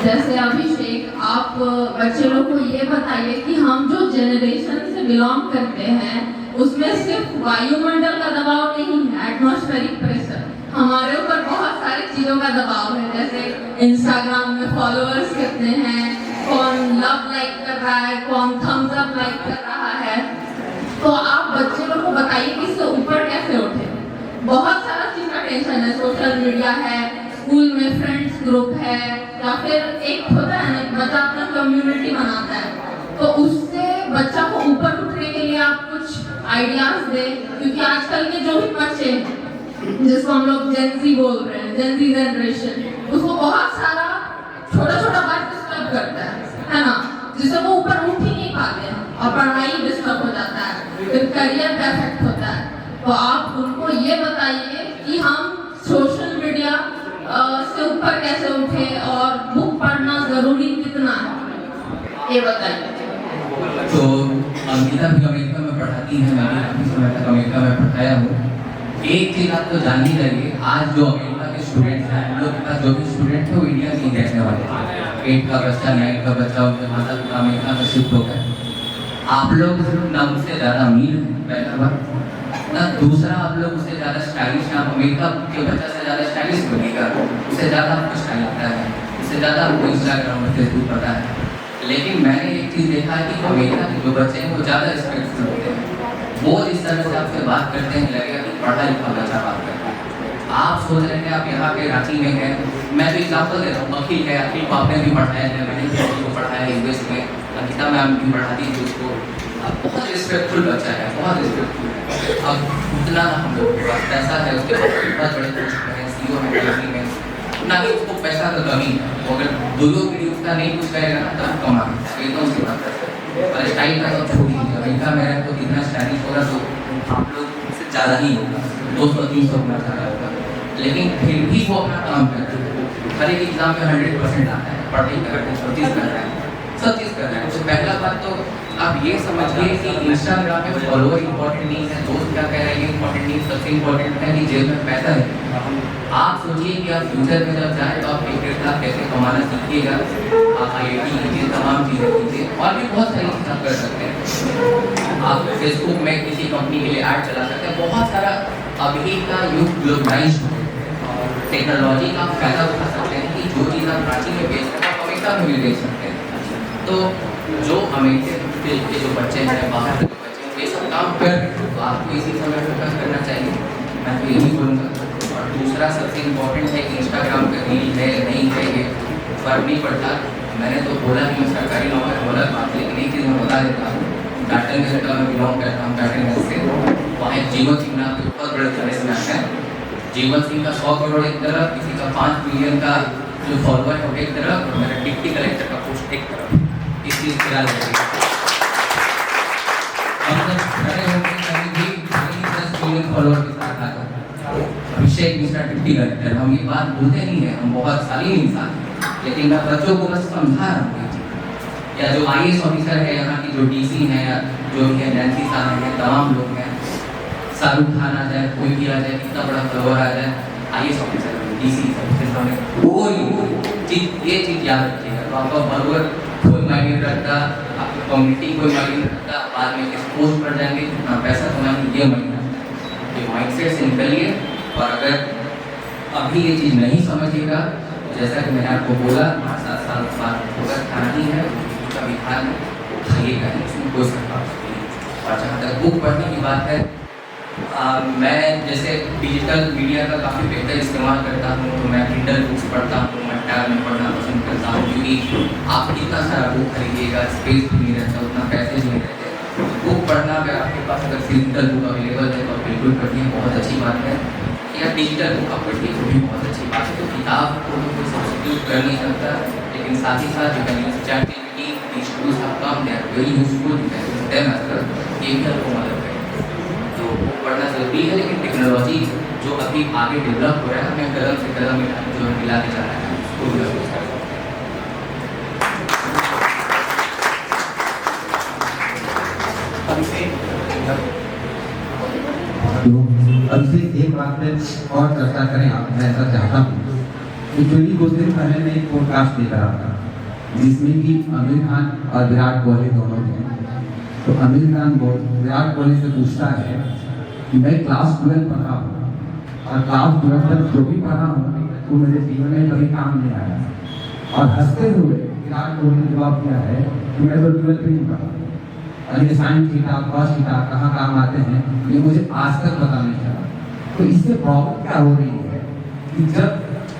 जैसे अभिषेक, आप बच्चे लोग को ये बताइए कि हम जो जनरेशन से बिलोंग करते हैं उसमें सिर्फ वायुमंडल का दबाव नहीं है, एटमॉस्फेरिक प्रेशर, हमारे ऊपर बहुत सारी चीज़ों का दबाव है। जैसे इंस्टाग्राम में फॉलोअर्स कितने हैं, कौन लव लाइक कर रहा है, कौन थम्स अप लाइक कर रहा है। तो आप बच्चे लोग को बताइए कि इससे ऊपर कैसे उठे। बहुत सारा चीज़ का टेंशन है, सोशल मीडिया है, स्कूल में फ्रेंड्स ग्रुप है, या फिर एक होता है ना बच्चा अपना कम्युनिटी बनाता है, तो उससे बच्चा को ऊपर उठने के लिए आप कुछ आइडियाज दें। क्योंकि आजकल के जो भी बच्चे हैं जिसको हम लोग जेनजी बोल रहे हैं, जेनजी जनरेशन, उसको बहुत सारा छोटा छोटा बात डिस्टर्ब करता है ना, जिससे वो ऊपर उठ ही नहीं पाते हैं और पढ़ाई डिस्टर्ब हो जाता है, फिर करियर पे इफेक्ट होता है। तो आप उनको ये बताइए कि हम सोशल मीडिया से ऊपर कैसे उठे और बुक पढ़ना जरूरी कितना है, ये बताइए। तो अंकिता भी अमेरिका में पढ़ाती है, मैं भी काफ़ी समय तक अमेरिका में पढ़ाया हूँ। एक चीज़ आप तो जान ही रहिए, आज जो अमेरिका के स्टूडेंट्स हैं, हम लोग के पास जो भी स्टूडेंट है वो इंडिया नहीं रहने वाले थे। 8 का बच्चा 9 का बच्चा उनके माता पिता अमेरिका में शिफ्ट हो गए। आप लोग ना उससे ज़्यादा अमीर हैं पहला बात, ना दूसरा आप लोग उससे ज़्यादा स्टाइलिश, आप अमेरिका के बच्चा से ज़्यादा स्टाइलिश बनेगा, उससे ज़्यादा आपको स्टाइल आता है, उससे ज़्यादा आपको इंस्टाग्राम और फेसबुक पता है। लेकिन मैंने एक चीज़ देखा है कि अमेरिका के जो बच्चे हैं वो ज़्यादा रिस्पेक्टफुल होते हैं, वो जिस तरह से आपसे बात करते हैं लगेगा कि पढ़ा लिखा बच्चा बात करता है। आप सोच रहे हैं आप यहाँ पे रांची में हैं, मैं तो एग्जाम्पल दे रहा हूँ, अखिल है, अखिल को आपने भी पढ़ाया है, मैंने भी अखिल को पढ़ाया है यूएस में, अंकिता मैम भी पढ़ाती थी उसको। बहुत रिस्पेक्टफुल बच्चा है, बहुत रिस्पेक्टफुल है। अब उतना हम लोग के पास पैसा है, उसके पास बहुत बड़े पोस्ट है, CEO है कंपनी में, ना ही उसको पैसा का कमी है। वो अगर दोनों पीढ़ी उसका नहीं कुछ करेगा ना तब कमा एकदम उसकी बात करते हैं। और स्टाइल का तो छोड़ दीजिए, अमेरिका में रहे तो कितना स्टाइलिश होगा तो आप लोग से ज़्यादा ही होगा, 200-300 गुना ज़्यादा होगा। लेकिन फिर भी वो अपना काम करते हैं, हर एक एग्जाम में 100% आता है, पढ़ाई कर रहे हैं, सब चीज़ कर रहे हैं, सब चीज़ कर रहे हैं। तो पहला बात तो आप ये समझिए कि इंस्टाग्राम में फॉलोअर इंपॉर्टेंट नहीं है, दोस्त क्या कह रहे हैं ये इंपॉर्टेंट नहीं है, सबसे इंपॉर्टेंट है कि जेब में पैसा है। आप सोचिए कि आप फ्यूचर में जब जाए तो आप 1-1.5 लाख कैसे कमाना सीखिएगा, आप IIT कीजिए, तमाम चीज़ें कीजिए, और भी बहुत सारी चीज़ आप कर सकते हैं। आप फेसबुक में किसी कंपनी के लिए ऐड चला सकते हैं, बहुत सारा अभी का युग ग्लोबलाइज टेक्नोलॉजी का फायदा उठा सकते हैं कि जो चीज़ आप रांची में बेच सकते हैं आप अमेरिका में भी बेच सकते हैं। तो जो अमेरिका के जो बच्चे हैं, बाहर के जो बच्चे हैं, ये सब काम कर तो आपको इसी समय फोकस करना चाहिए, मैं तो यही बोलूँगा। और दूसरा सबसे इम्पोर्टेंट है कि इंस्टाग्राम पे रील है नहीं है, ये फर्क नहीं पड़ता। मैंने तो बोला कि मैं सरकारी नौकरी बोला बात, लेकिन एक चीज़ मैं बता देता हूँ, पैटर्न के सेक्टर में बिलोंग करता हूँ, पैटर्न से वहाँ एक जीवन सिंह नाम के बहुत बड़े बिजनेसमैन है। जीवन सिंह का 100 करोड़ एक तरफ, किसी का 5 मिलियन का जो फॉलोअर है एक तरफ, और मेरा डिप्टी कलेक्टर का पोस्ट एक तरफ। इस चीज़ की राज है हम जब खड़े होकर कभी भी 10 मिलियन फॉलोअर के साथ आकर अभिषेक मिश्रा डिप्टी कलेक्टर, हम ये बात बोलते नहीं है, हम बहुत शालीन इंसान हैं, लेकिन मैं बच्चों को बस समझा रहा हूँ। या जो IAS ऑफिसर है यहाँ की, जो DC है, जो भी है नैन्सी साहब है, तमाम लोग हैं, शाहरुख खान आ जाए, कोई भी आ जाए, कितना बड़ा फॉलोअर आ जाए, IAS ऑफिसर DC ऑफिसर सामने कोई चीज़, ये चीज़ याद रखिएगा। तो आपका फॉलोअर कोई मायने नहीं रखता, आपकी कम्युनिटी कोई मायने नहीं रखता, बाद में किस पोस्ट पर जाएंगे, कितना पैसा कमाएंगे, ये मायने रखता है। ये माइंडसेट से निकलिए, और अगर अभी ये चीज़ नहीं समझिएगा, जैसा कि मैंने आपको बोला 7 साल बाद अगर खाना ही है, कभी खाना खाइएगा, उसमें कोई सरकार नहीं। और जहाँ तक बुक पढ़ने की बात है, मैं जैसे डिजिटल मीडिया का काफ़ी बेहतर इस्तेमाल करता हूँ, तो मैं किंडल बुक्स पढ़ता हूँ, मैं टैब में पढ़ना पसंद करता हूँ, क्योंकि आप कितना सारा बुक खरीदिएगा, स्पेस भी नहीं रहता, उतना पैसे भी नहीं रहते। बुक पढ़ना, अगर आपके पास अगर फिजिकल बुक अवेलेबल है तो बिल्कुल पढ़िए, बहुत अच्छी बात है। या डिजिटल बुक आप पढ़िए, वो भी बहुत अच्छी बात है। तो किताब को तो कोई सब्स्टिट्यूट कर नहीं सकता, लेकिन साथ ही साथ you can use ChatGPT, these tools have come, they are very useful, you can use them as well, ये भी आपको मदद करेगा। तो बुक पढ़ना ज़रूरी है, लेकिन टेक्नोलॉजी जो अभी आगे डेवलप हो रहा है, हमें कदम से कदम जो मिला के जा रहा है, उसको भी यूज कर सकते हैं। अब से एक बात पे और चर्चा करें आप, मैं ऐसा चाहता हूँ। एक्चुअली कुछ दिन पहले मैं एक पॉडकास्ट देख रहा था, जिसमें कि आमिर खान और विराट कोहली दोनों थे। तो आमिर खान विराट कोहली से पूछता है कि मैं क्लास 12 पढ़ा हूँ, और क्लास 12 तक जो भी पढ़ा हूँ वो मेरे जीवन में कभी काम नहीं आया। और हंसते हुए विराट कोहली ने जवाब दिया है कि मैं तो 12 नहीं पढ़ा, और ये साइन थीटा कॉस थीटा कहाँ काम आते हैं ये मुझे आज तक पता नहीं चला। तो इससे प्रॉब्लम क्या हो रही है कि जब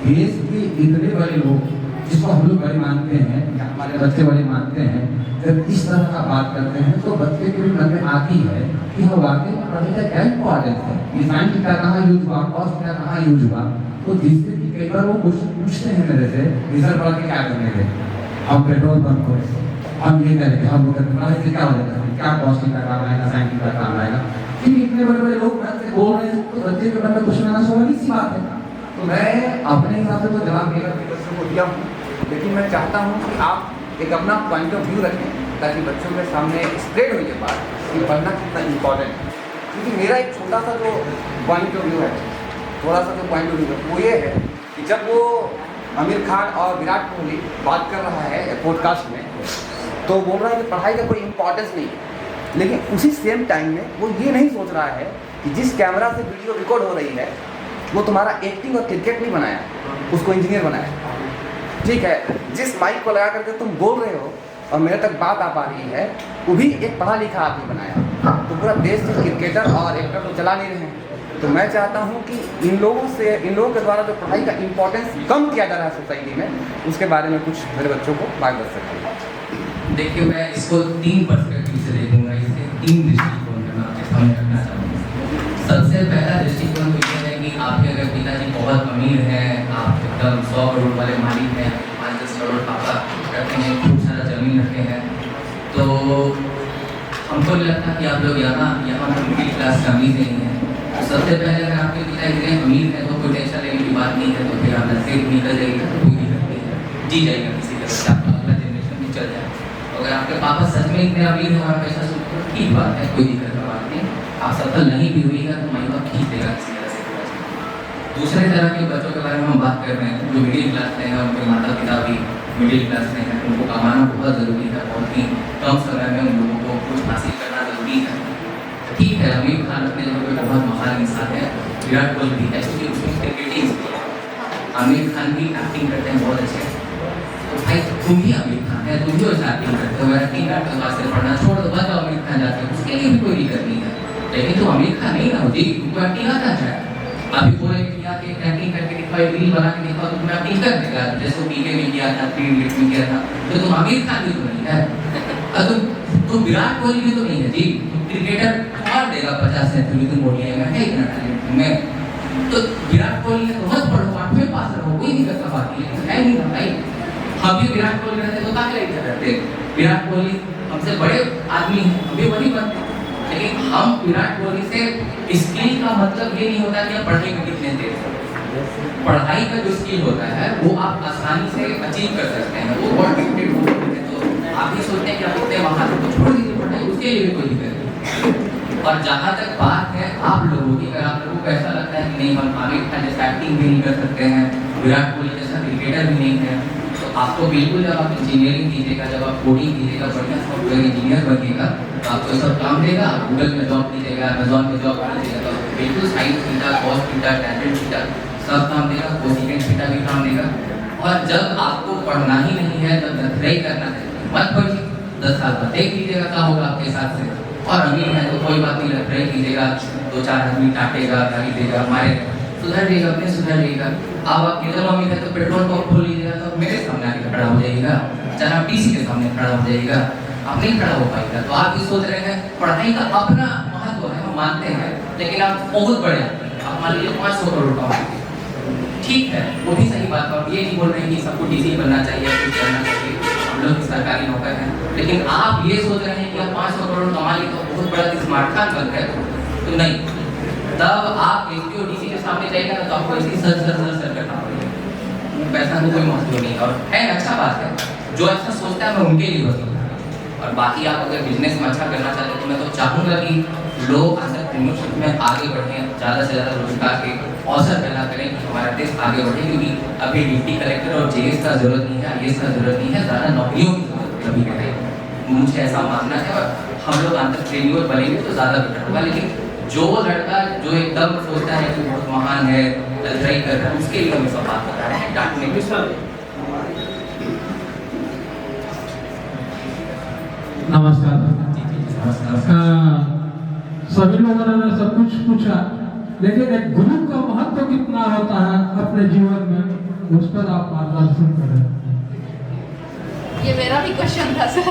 देश के इतने बड़े लोग, जिसको हम लोग बड़े मानते हैं या हमारे बच्चे बड़े मानते हैं, जब इस तरह का बात करते हैं तो बच्चे के भी मन में आती है कि हाँ वाकई में पढ़ाई का क्या इम्पोर्टेंस है, ये साइन थीटा कहाँ यूज हुआ, कॉस थीटा कहाँ यूज हुआ। तो जिससे कि कई बार वो क्वेश्चन पूछते हैं मेरे से, रिजल्ट पढ़ के क्या करने थे, हम पेट्रोल पंप को हम ये करेंगे, हम वो करेंगे, इससे क्या हो जाएगा, क्या कॉस्ट का काम आएगा, साइन का काम आएगा। क्योंकि इतने बड़े बड़े लोग बोल रहे हैं तो बच्चे के मन में क्वेश्चन आना स्वाभाविक सी बात है। तो मैं अपने हिसाब से तो जवाब देकर के बच्चों को दिया हूँ, लेकिन मैं चाहता हूँ कि आप एक अपना पॉइंट ऑफ व्यू रखें, ताकि बच्चों के सामने स्प्रेड हो ये बात कि पढ़ना कितना इम्पोर्टेंट है। क्योंकि मेरा एक छोटा सा जो पॉइंट ऑफ व्यू है, थोड़ा सा जो पॉइंट ऑफ व्यू है वो ये है कि जब वो आमिर खान और विराट कोहली बात कर रहा है पॉडकास्ट में, तो बोल रहा है कि पढ़ाई का कोई इम्पोर्टेंस नहीं है, लेकिन उसी सेम टाइम में वो ये नहीं सोच रहा है कि जिस कैमरा से वीडियो रिकॉर्ड हो रही है वो तुम्हारा एक्टिंग और क्रिकेट नहीं बनाया, उसको इंजीनियर बनाया। ठीक है, जिस माइक को लगा करके तुम बोल रहे हो और मेरे तक बात आ पा रही है, वो भी एक पढ़ा लिखा आदमी बनाया। तो पूरा देश के क्रिकेटर और एक्टर तो चला नहीं रहे हैं। तो मैं चाहता हूँ कि इन लोगों के द्वारा जो पढ़ाई का इम्पोर्टेंस कम किया जा रहा है सोसाइटी में, उसके बारे में कुछ मेरे बच्चों को मार्गदर्शन करें। देखिए, मैं इसको 3 पर्सपेक्टिव से देखूंगा, इसे 3 दृष्टिकोण में आपके सामने रखना चाहूँगा। सबसे पहला दृष्टिकोण तो ये है कि आपके अगर पिताजी बहुत अमीर हैं, आप एकदम 100 करोड़ वाले मालिक हैं, 5-10 करोड़ पापा रखते हैं, खूब सारा जमीन रखे हैं, तो हमको नहीं लगता कि आप लोग यहाँ मिडिल क्लास फैमिली से ही हैं। तो सबसे पहले अगर आपके पिता इतने अमीर हैं तो कोई टेंशन लेने की बात नहीं है, तो फिर आप नजर निकल जाएगी तो कोई दिक्कत नहीं है, जी जाएगा किसी तरह से, आपका अगला जनरेशन भी चल जाए। अगर आपके पापा सच में इतने अमीर हैं और पैसा सुन तो ठीक बात है, कोई दिक्कत की बात नहीं। आप सफल नहीं भी हुई है तो माई बाप खींच देगा किसी तरह से। दूसरे तरह के बच्चों के बारे में हम बात कर रहे हैं जो मिडिल क्लास में हैं, उनके माता पिता भी मिडिल क्लास में हैं, उनको कमाना बहुत ज़रूरी है, बहुत ही कम समय में उन लोगों को कुछ हासिल करना ज़रूरी है। ठीक है, आमिर खान अपने जगह पे बहुत महान इंसान है, विराट कोहली भी है, क्योंकि उसमें क्रिकेटिंग, आमिर खान भी एक्टिंग करते हैं बहुत अच्छे। तो भाई तुम भी आमिर खान है, तुम भी वैसे एक्टिंग करते हो, एक्टिंग करते हो, से पढ़ना छोड़ दो, बस आमिर खान जाते हो, उसके लिए भी कोई दिक्कत नहीं है। लेकिन तो आमिर खान नहीं ना होती, तुमको एक्टिंग आता है। अभी पूरे इंडिया के एक्टिंग करके दिखाई, रील बना के देखा तो तुम्हें अपील कर देगा, जैसे पीके में किया था, 3 इडियट्स में किया था, तो तुम आमिर खान भी तो नहीं है, और तुम विराट कोहली भी तो नहीं है जी, क्रिकेटर मार देगा 50 सेंचुरी, तुम बोलिए मैं है इतना टैलेंट में, तो विराट कोहली है तो मत पढ़ो, 8वें पास रहो, कोई दिक्कत का बात नहीं है नहीं भाई। हम भी विराट कोहली रहते तो क्या करते, विराट कोहली हमसे बड़े आदमी हैं, हम भी वही बनते, लेकिन हम विराट कोहली से स्किल का मतलब ये नहीं होता कि आप पढ़ाई में कितने तेज हो, पढ़ाई का जो स्किल होता है वो आप आसानी से अचीव कर सकते हैं, वो बहुत गिफ्टेड हो सकते हैं, तो आप ये सोचते हैं कि आप इतने महान तो छोड़ दीजिए पढ़ाई, उसके लिए कोई दिक्कत नहीं। और जहाँ तक बात है आप लोगों की, अगर आप लोगों को ऐसा लगता है कि नहीं हम आमिर खान जैसा एक्टिंग भी नहीं कर सकते हैं, विराट कोहली जैसा क्रिकेटर भी नहीं है, तो आपको बिल्कुल जब आप इंजीनियरिंग कीजिएगा, जब आप कोडिंग कीजिएगा, बढ़िया सॉफ्टवेयर इंजीनियर बनिएगा, तो आपको सब काम देगा, आप गूगल में जॉब कीजिएगा, अमेजोन में जॉब कीजिएगा, तो बिल्कुल science theta, cos theta, talent theta सब काम देगा, कोसिकेंट थीटा भी काम देगा। और जब आपको पढ़ना ही नहीं है, जब नखराई करना है, मत पढ़िए, 10 साल बाद देख लीजिएगा क्या होगा आपके साथ से। और अमीर है तो कोई बात नहीं, नखराई कीजिएगा, 2-4 आदमी डांटेगा, गाली देगा, मारेगा, सुधर जाएगा, अपने सुधर जाएगा। अब आप कितना अमीर है तो पेट्रोल पंप खोल लीजिएगा, तो मेरे सामने आके खड़ा हो जाइएगा, चाहे आप डीसी के सामने खड़ा हो जाइएगा, आप नहीं खड़ा हो पाएगा। तो आप ये सोच रहे हैं पढ़ाई का अपना महत्व है, हम मानते हैं, लेकिन आप बहुत बड़े आप मान लीजिए 500 करोड़ कमाएंगे, ठीक है, वो भी सही बात है। ये नहीं बोल रहे हैं कि सबको डीसी बनना चाहिए, कुछ करना चाहिए, हम लोग सरकारी नौकर हैं, लेकिन आप ये सोच रहे हैं कि आप 500 करोड़ कमा लिए तो बहुत बड़ा स्मार्ट खान बन गए, तो नहीं, तब आप एसपी और डीसी के सामने जाएगा ना तो आपको ऐसी सर करना पड़ेगा, पैसा को कोई महत्व नहीं। और है अच्छा बात है, जो ऐसा सोचता है मैं उनके लिए बता, और बाकी आप अगर बिजनेस में अच्छा करना चाहते हैं तो मैं तो चाहूँगा कि लोग एंटरप्रेन्योरशिप में आगे बढ़ें, ज़्यादा से ज़्यादा रोजगार के अवसर पैदा करें कि हमारा देश आगे बढ़े, क्योंकि अभी डिप्टी कलेक्टर और जेएस का जरूरत नहीं है, आईएएस का जरूरत नहीं है, ज़्यादा नौकरियों की जरूरत कभी कभी, मुझे ऐसा मानना है। और हम लोग एंटरप्रेन्योर बनेंगे तो ज़्यादा बेटर होगा, लेकिन जो लड़का जो एकदम सोचता है कि बहुत महान है, ट्राई कर रहा है, उसके लिए हम सब बात बता रहे हैं, डांटने के साथ। नमस्कार। नमस्कार। सभी लोगों ने सब कुछ पूछा, लेकिन एक गुरु का महत्व कितना होता है अपने जीवन में, उस पर आप मार्गदर्शन करें। ये मेरा भी क्वेश्चन था सर।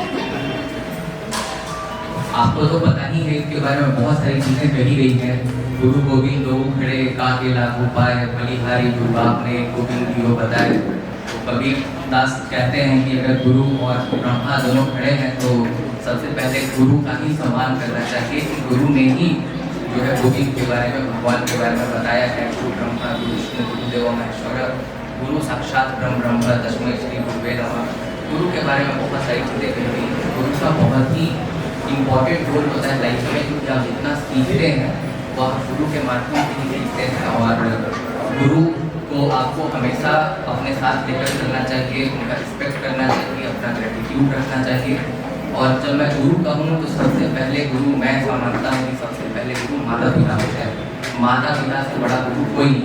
आपको तो पता ही है, इसके बारे में बहुत सारी चीजें कही गई हैं। गुरु गोविंद लोग खड़े काके लागू पाए, बलिहारी गुरु आपने गोविंद जी को बताए। तो कबीर दास कहते हैं कि अगर गुरु और ब्रह्मा दोनों खड़े हैं तो सबसे पहले गुरु का ही सम्मान करना चाहिए, कि गुरु ने ही जो है गोविंद के बारे में, भगवान के बारे में बताया है। गुरु ब्रह्मा गुरु विष्णु गुरुदेव महेश्वर, गुरु साक्षात ब्रह्म तस्मै श्री गुरुवे नमः। गुरु के बारे में बहुत सारी चीज़ें कही गई हैं। गुरु का बहुत ही इम्पोर्टेंट रोल होता है लाइफ में, क्योंकि आप जितना सीखते हैं वो आप गुरु के माध्यम से ही सीखते हैं। और गुरु को आपको हमेशा अपने साथ लेकर चलना चाहिए, उनका रिस्पेक्ट करना चाहिए, अपना ग्रेटिट्यूड रखना चाहिए। और जब मैं गुरु कहूँ तो सबसे पहले गुरु मैं ऐसा मानता हूँ कि सबसे पहले गुरु माता पिता होता है। माता पिता से बड़ा गुरु कोई नहीं,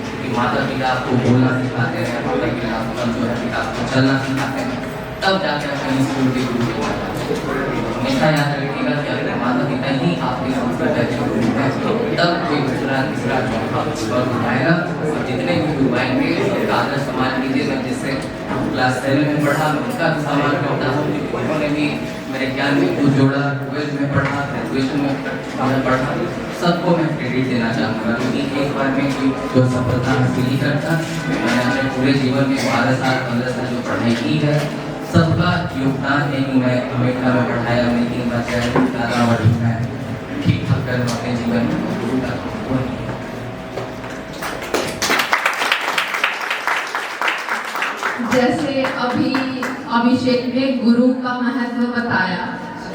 क्योंकि माता पिता आपको बोलना सिखाते हैं, माता पिता आपको जो है पिता आपको चलना सिखाते हैं, तब जाकर कहीं स्कूल के गुरु को मानता है। हमेशा याद रखिएगा कि अगर माता पिता ही आपके संस्कृत अच्छे गुरु हैं, तब कोई दूसरा तीसरा चौथा उठाएगा। और जितने भी गुरु आएंगे उसका आदर सम्मान कीजिए। मैं जिससे क्लास 7 में पढ़ा मैं उसका भी सम्मान करता हूँ, क्योंकि उन्होंने भी मेरे ज्ञान में कुछ जोड़ा, 12th में पढ़ा, ग्रेजुएशन में पढ़ा, सबको मैं क्रेडिट देना चाहूँगा, क्योंकि एक बार में कोई जो सफलता हासिल नहीं करता। मैंने अपने पूरे जीवन में 12 साल 15 साल जो पढ़ाई की है, सबका योगदान है कि मैं अमेरिका में पढ़ाया, मैंने 3 बार दादा बढ़ी, मैं ठीक ठाक कर अपने जीवन में गुरु का जैसे अभी अभिषेक ने गुरु का महत्व बताया,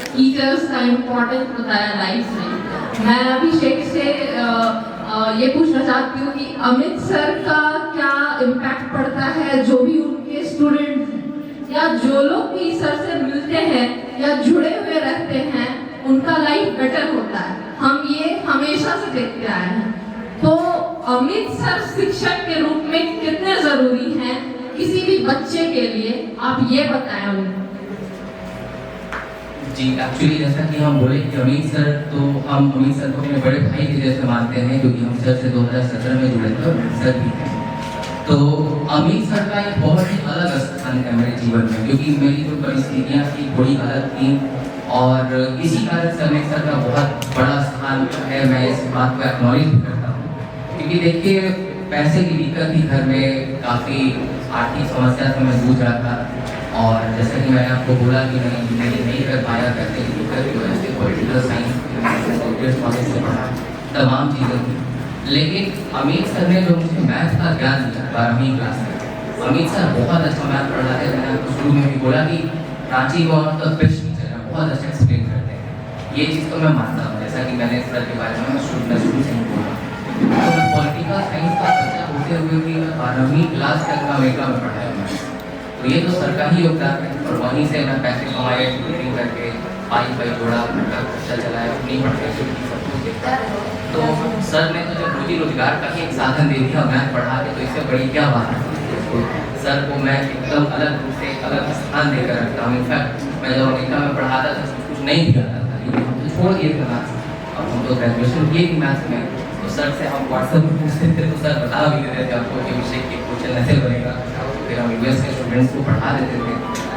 टीचर्स का इम्पोर्टेंस बताया लाइफ में। मैं अभिषेक से ये पूछना चाहती हूँ कि अमित सर का क्या इम्पैक्ट पड़ता है, जो भी उनके स्टूडेंट या जो लोग भी सर से मिलते हैं या जुड़े हुए रहते हैं, उनका लाइफ बेटर होता है। हम ये हमेशा से देखते आए हैं। तो अमित सर शिक्षक के रूप में कितने जरूरी हैं किसी भी बच्चे के लिए, आप ये बताएं उनको। जी, एक्चुअली जैसा कि हम बोले कि अमित सर, तो हम अमित सर को अपने बड़े भाई के जैसे मानते हैं, क्योंकि हम सर से 2017 में जुड़े थे और सर भी हैं। तो अमित सर का एक बहुत ही अलग स्थान है मेरे जीवन में, क्योंकि मेरी जो परिस्थितियाँ थी थोड़ी अलग थी और इसी कारण से अमित सर का बहुत बड़ा स्थान है। मैं इस बात को एक्नॉलेज भी करता हूँ, क्योंकि देखिए पैसे की दिक्कत थी घर में, काफ़ी आर्थिक समस्या से मैं जूझ रहा था और जैसा कि मैंने आपको बोला कि मैं इंजीनियरिंग नहीं कर पाया, पैसे की दिक्कत की वजह से पॉलिटिकल साइंस कॉलेज से पढ़ा, तमाम चीज़ें थी। लेकिन अमित सर ने जो मुझे मैथ का ज्ञान दिया 12वीं क्लास में, अमित सर बहुत अच्छा मैथ पढ़ाते हैं। मैंने आपको शुरू में भी बोला कि Ranchi one of the best teacher है, बहुत अच्छा एक्सप्लेन करते हैं। ये चीज़ तो मैं मानता हूँ, जैसा कि मैंने सर के बारे में शुरू से ही बोला। तो मैं पॉलिटिकल साइंस का बच्चा होते हुए भी मैं 12वीं क्लास तक अमेरिका में पढ़ाया मैं, तो ये तो सर का ही योगदान है। और वहीं से मैं पैसे कमाए, ट्यूटरिंग करके पाई जोड़ा, घर का खर्चा चलाया, अपनी पढ़ाई छुट्टी सब कुछ देखा। तो सर ने तो जब रोजी रोजगार का ही एक साधन दे दिया मैथ पढ़ा के, तो इससे बड़ी क्या बात है। तो सर को मैं एकदम अलग रूप से अलग स्थान देकर रखता हूँ। इनफैक्ट मैं जब अमेरिका में पढ़ाता था सब कुछ नहीं दिया था, लेकिन हम तो छोड़ दिए थे मैथ्स। अब हम तो ग्रेजुएशन किए भी मैथ्स में, तो सर से हम व्हाट्सएप में पूछते थे तो सर बता भी देते थे आपको कि विषय की क्वेश्चन ऐसे बनेगा। फिर हम यूएस के स्टूडेंट्स को पढ़ा देते थे।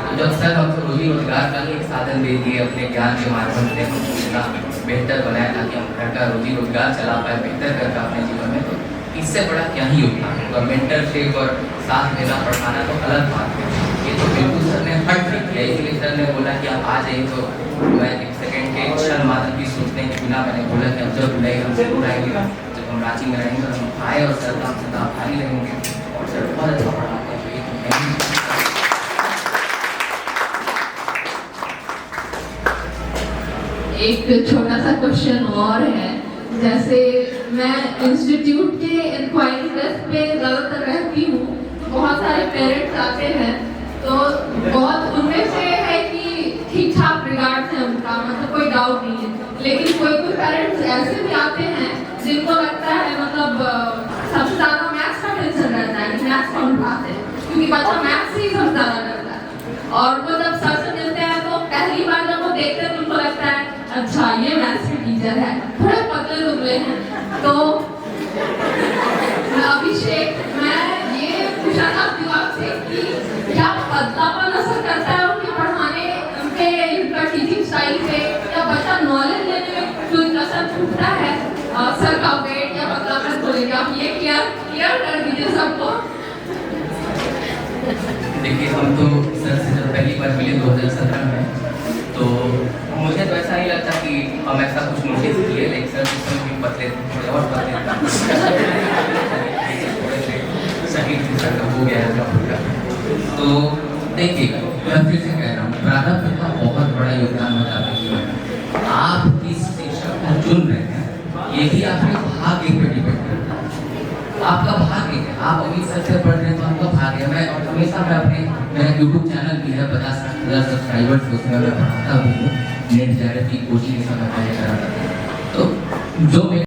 तो जब सर हमको रोजी रोजगार का एक साधन दे दिए, अपने ज्ञान के माध्यम से हम सोचना बेहतर बनाए ताकि हम घर का रोजी रोजगार चला पाए बेहतर करके अपने जीवन में, तो इससे बड़ा क्या ही योगदान होगा। मेंटरशिप और साथ देना पढ़ाना तो अलग बात है, ये तो बिल्कुल सर ने हट नहीं किया। इसलिए सर ने बोला कि आप आ जाइए, तो मैं एक सेकेंड के क्षण मात्र भी सोचने के बिना मैंने बोला कि अब जब बुलाएगा हम जरूर आएंगे। जब हम रांची में रहेंगे तो हम आए और सर का हम सदा आभारी रहेंगे। और सर बहुत अच्छा पढ़ाते हैं। एक छोटा सा क्वेश्चन और है, जैसे मैं इंस्टीट्यूट के इंक्वायरी डेस्क पे ज़्यादातर रहती हूँ, तो बहुत सारे पेरेंट्स आते हैं, तो बहुत उनमें से है कि ठीक ठाक रिगार्ड्स है उनका, मतलब कोई डाउट नहीं है। लेकिन कोई पेरेंट्स ऐसे भी आते हैं जिनको लगता है मतलब सबसे ज़्यादा मैथ्स का टेंशन रहता है कि मैथ्स कौन पढ़ाते हैं, क्योंकि बच्चा मैथ्स ही सबसे ज़्यादा करता है। और वो जब सर से मिलते हैं तो पहली बार जब वो देखते हैं तो उनको लगता है अच्छा ये मैथ्स के टीचर है, थोड़े पतले दुबले हैं। तो अभिषेक, मैं ये पूछना चाहती हूँ आपसे कि क्या पतलापन असर करता है उनके पढ़ाने, उनका टीचिंग स्टाइल पे, या बच्चा नॉलेज लेने में कोई असर छूटता है सर का वेट या पतलापन को लेकर? आप ये क्लियर कर दीजिए सबको। देखिए हम तो सर से जब पहली बार मिले 2017 में, तो मुझे तो ऐसा नहीं लगता कि हम ऐसा कुछ नोटिस किए, लेकिन सर उस समय भी पतले थोड़े और पतले सही सर का हो गया है। तो देखिए मैं फिर से कह रहा हूँ, प्रारंभ का बहुत बड़ा योगदान होता है जीवन में। आप किस शिक्षक को चुन रहे हैं ये भी आपके भाग्य पर डिपेंड करता है। आपका भाग्य है, आप अमित सर से पढ़ रहे हैं तो आपका भाग्य है। मैं हमेशा मेरा यूट्यूब चैनल भी है, 50,000 सब्सक्राइबर्स, उसमें मैं पढ़ाता भी हूँ। नेट ज्योग्राफी कोचिंग सब मैं पहले कराता था। तो जो मेरे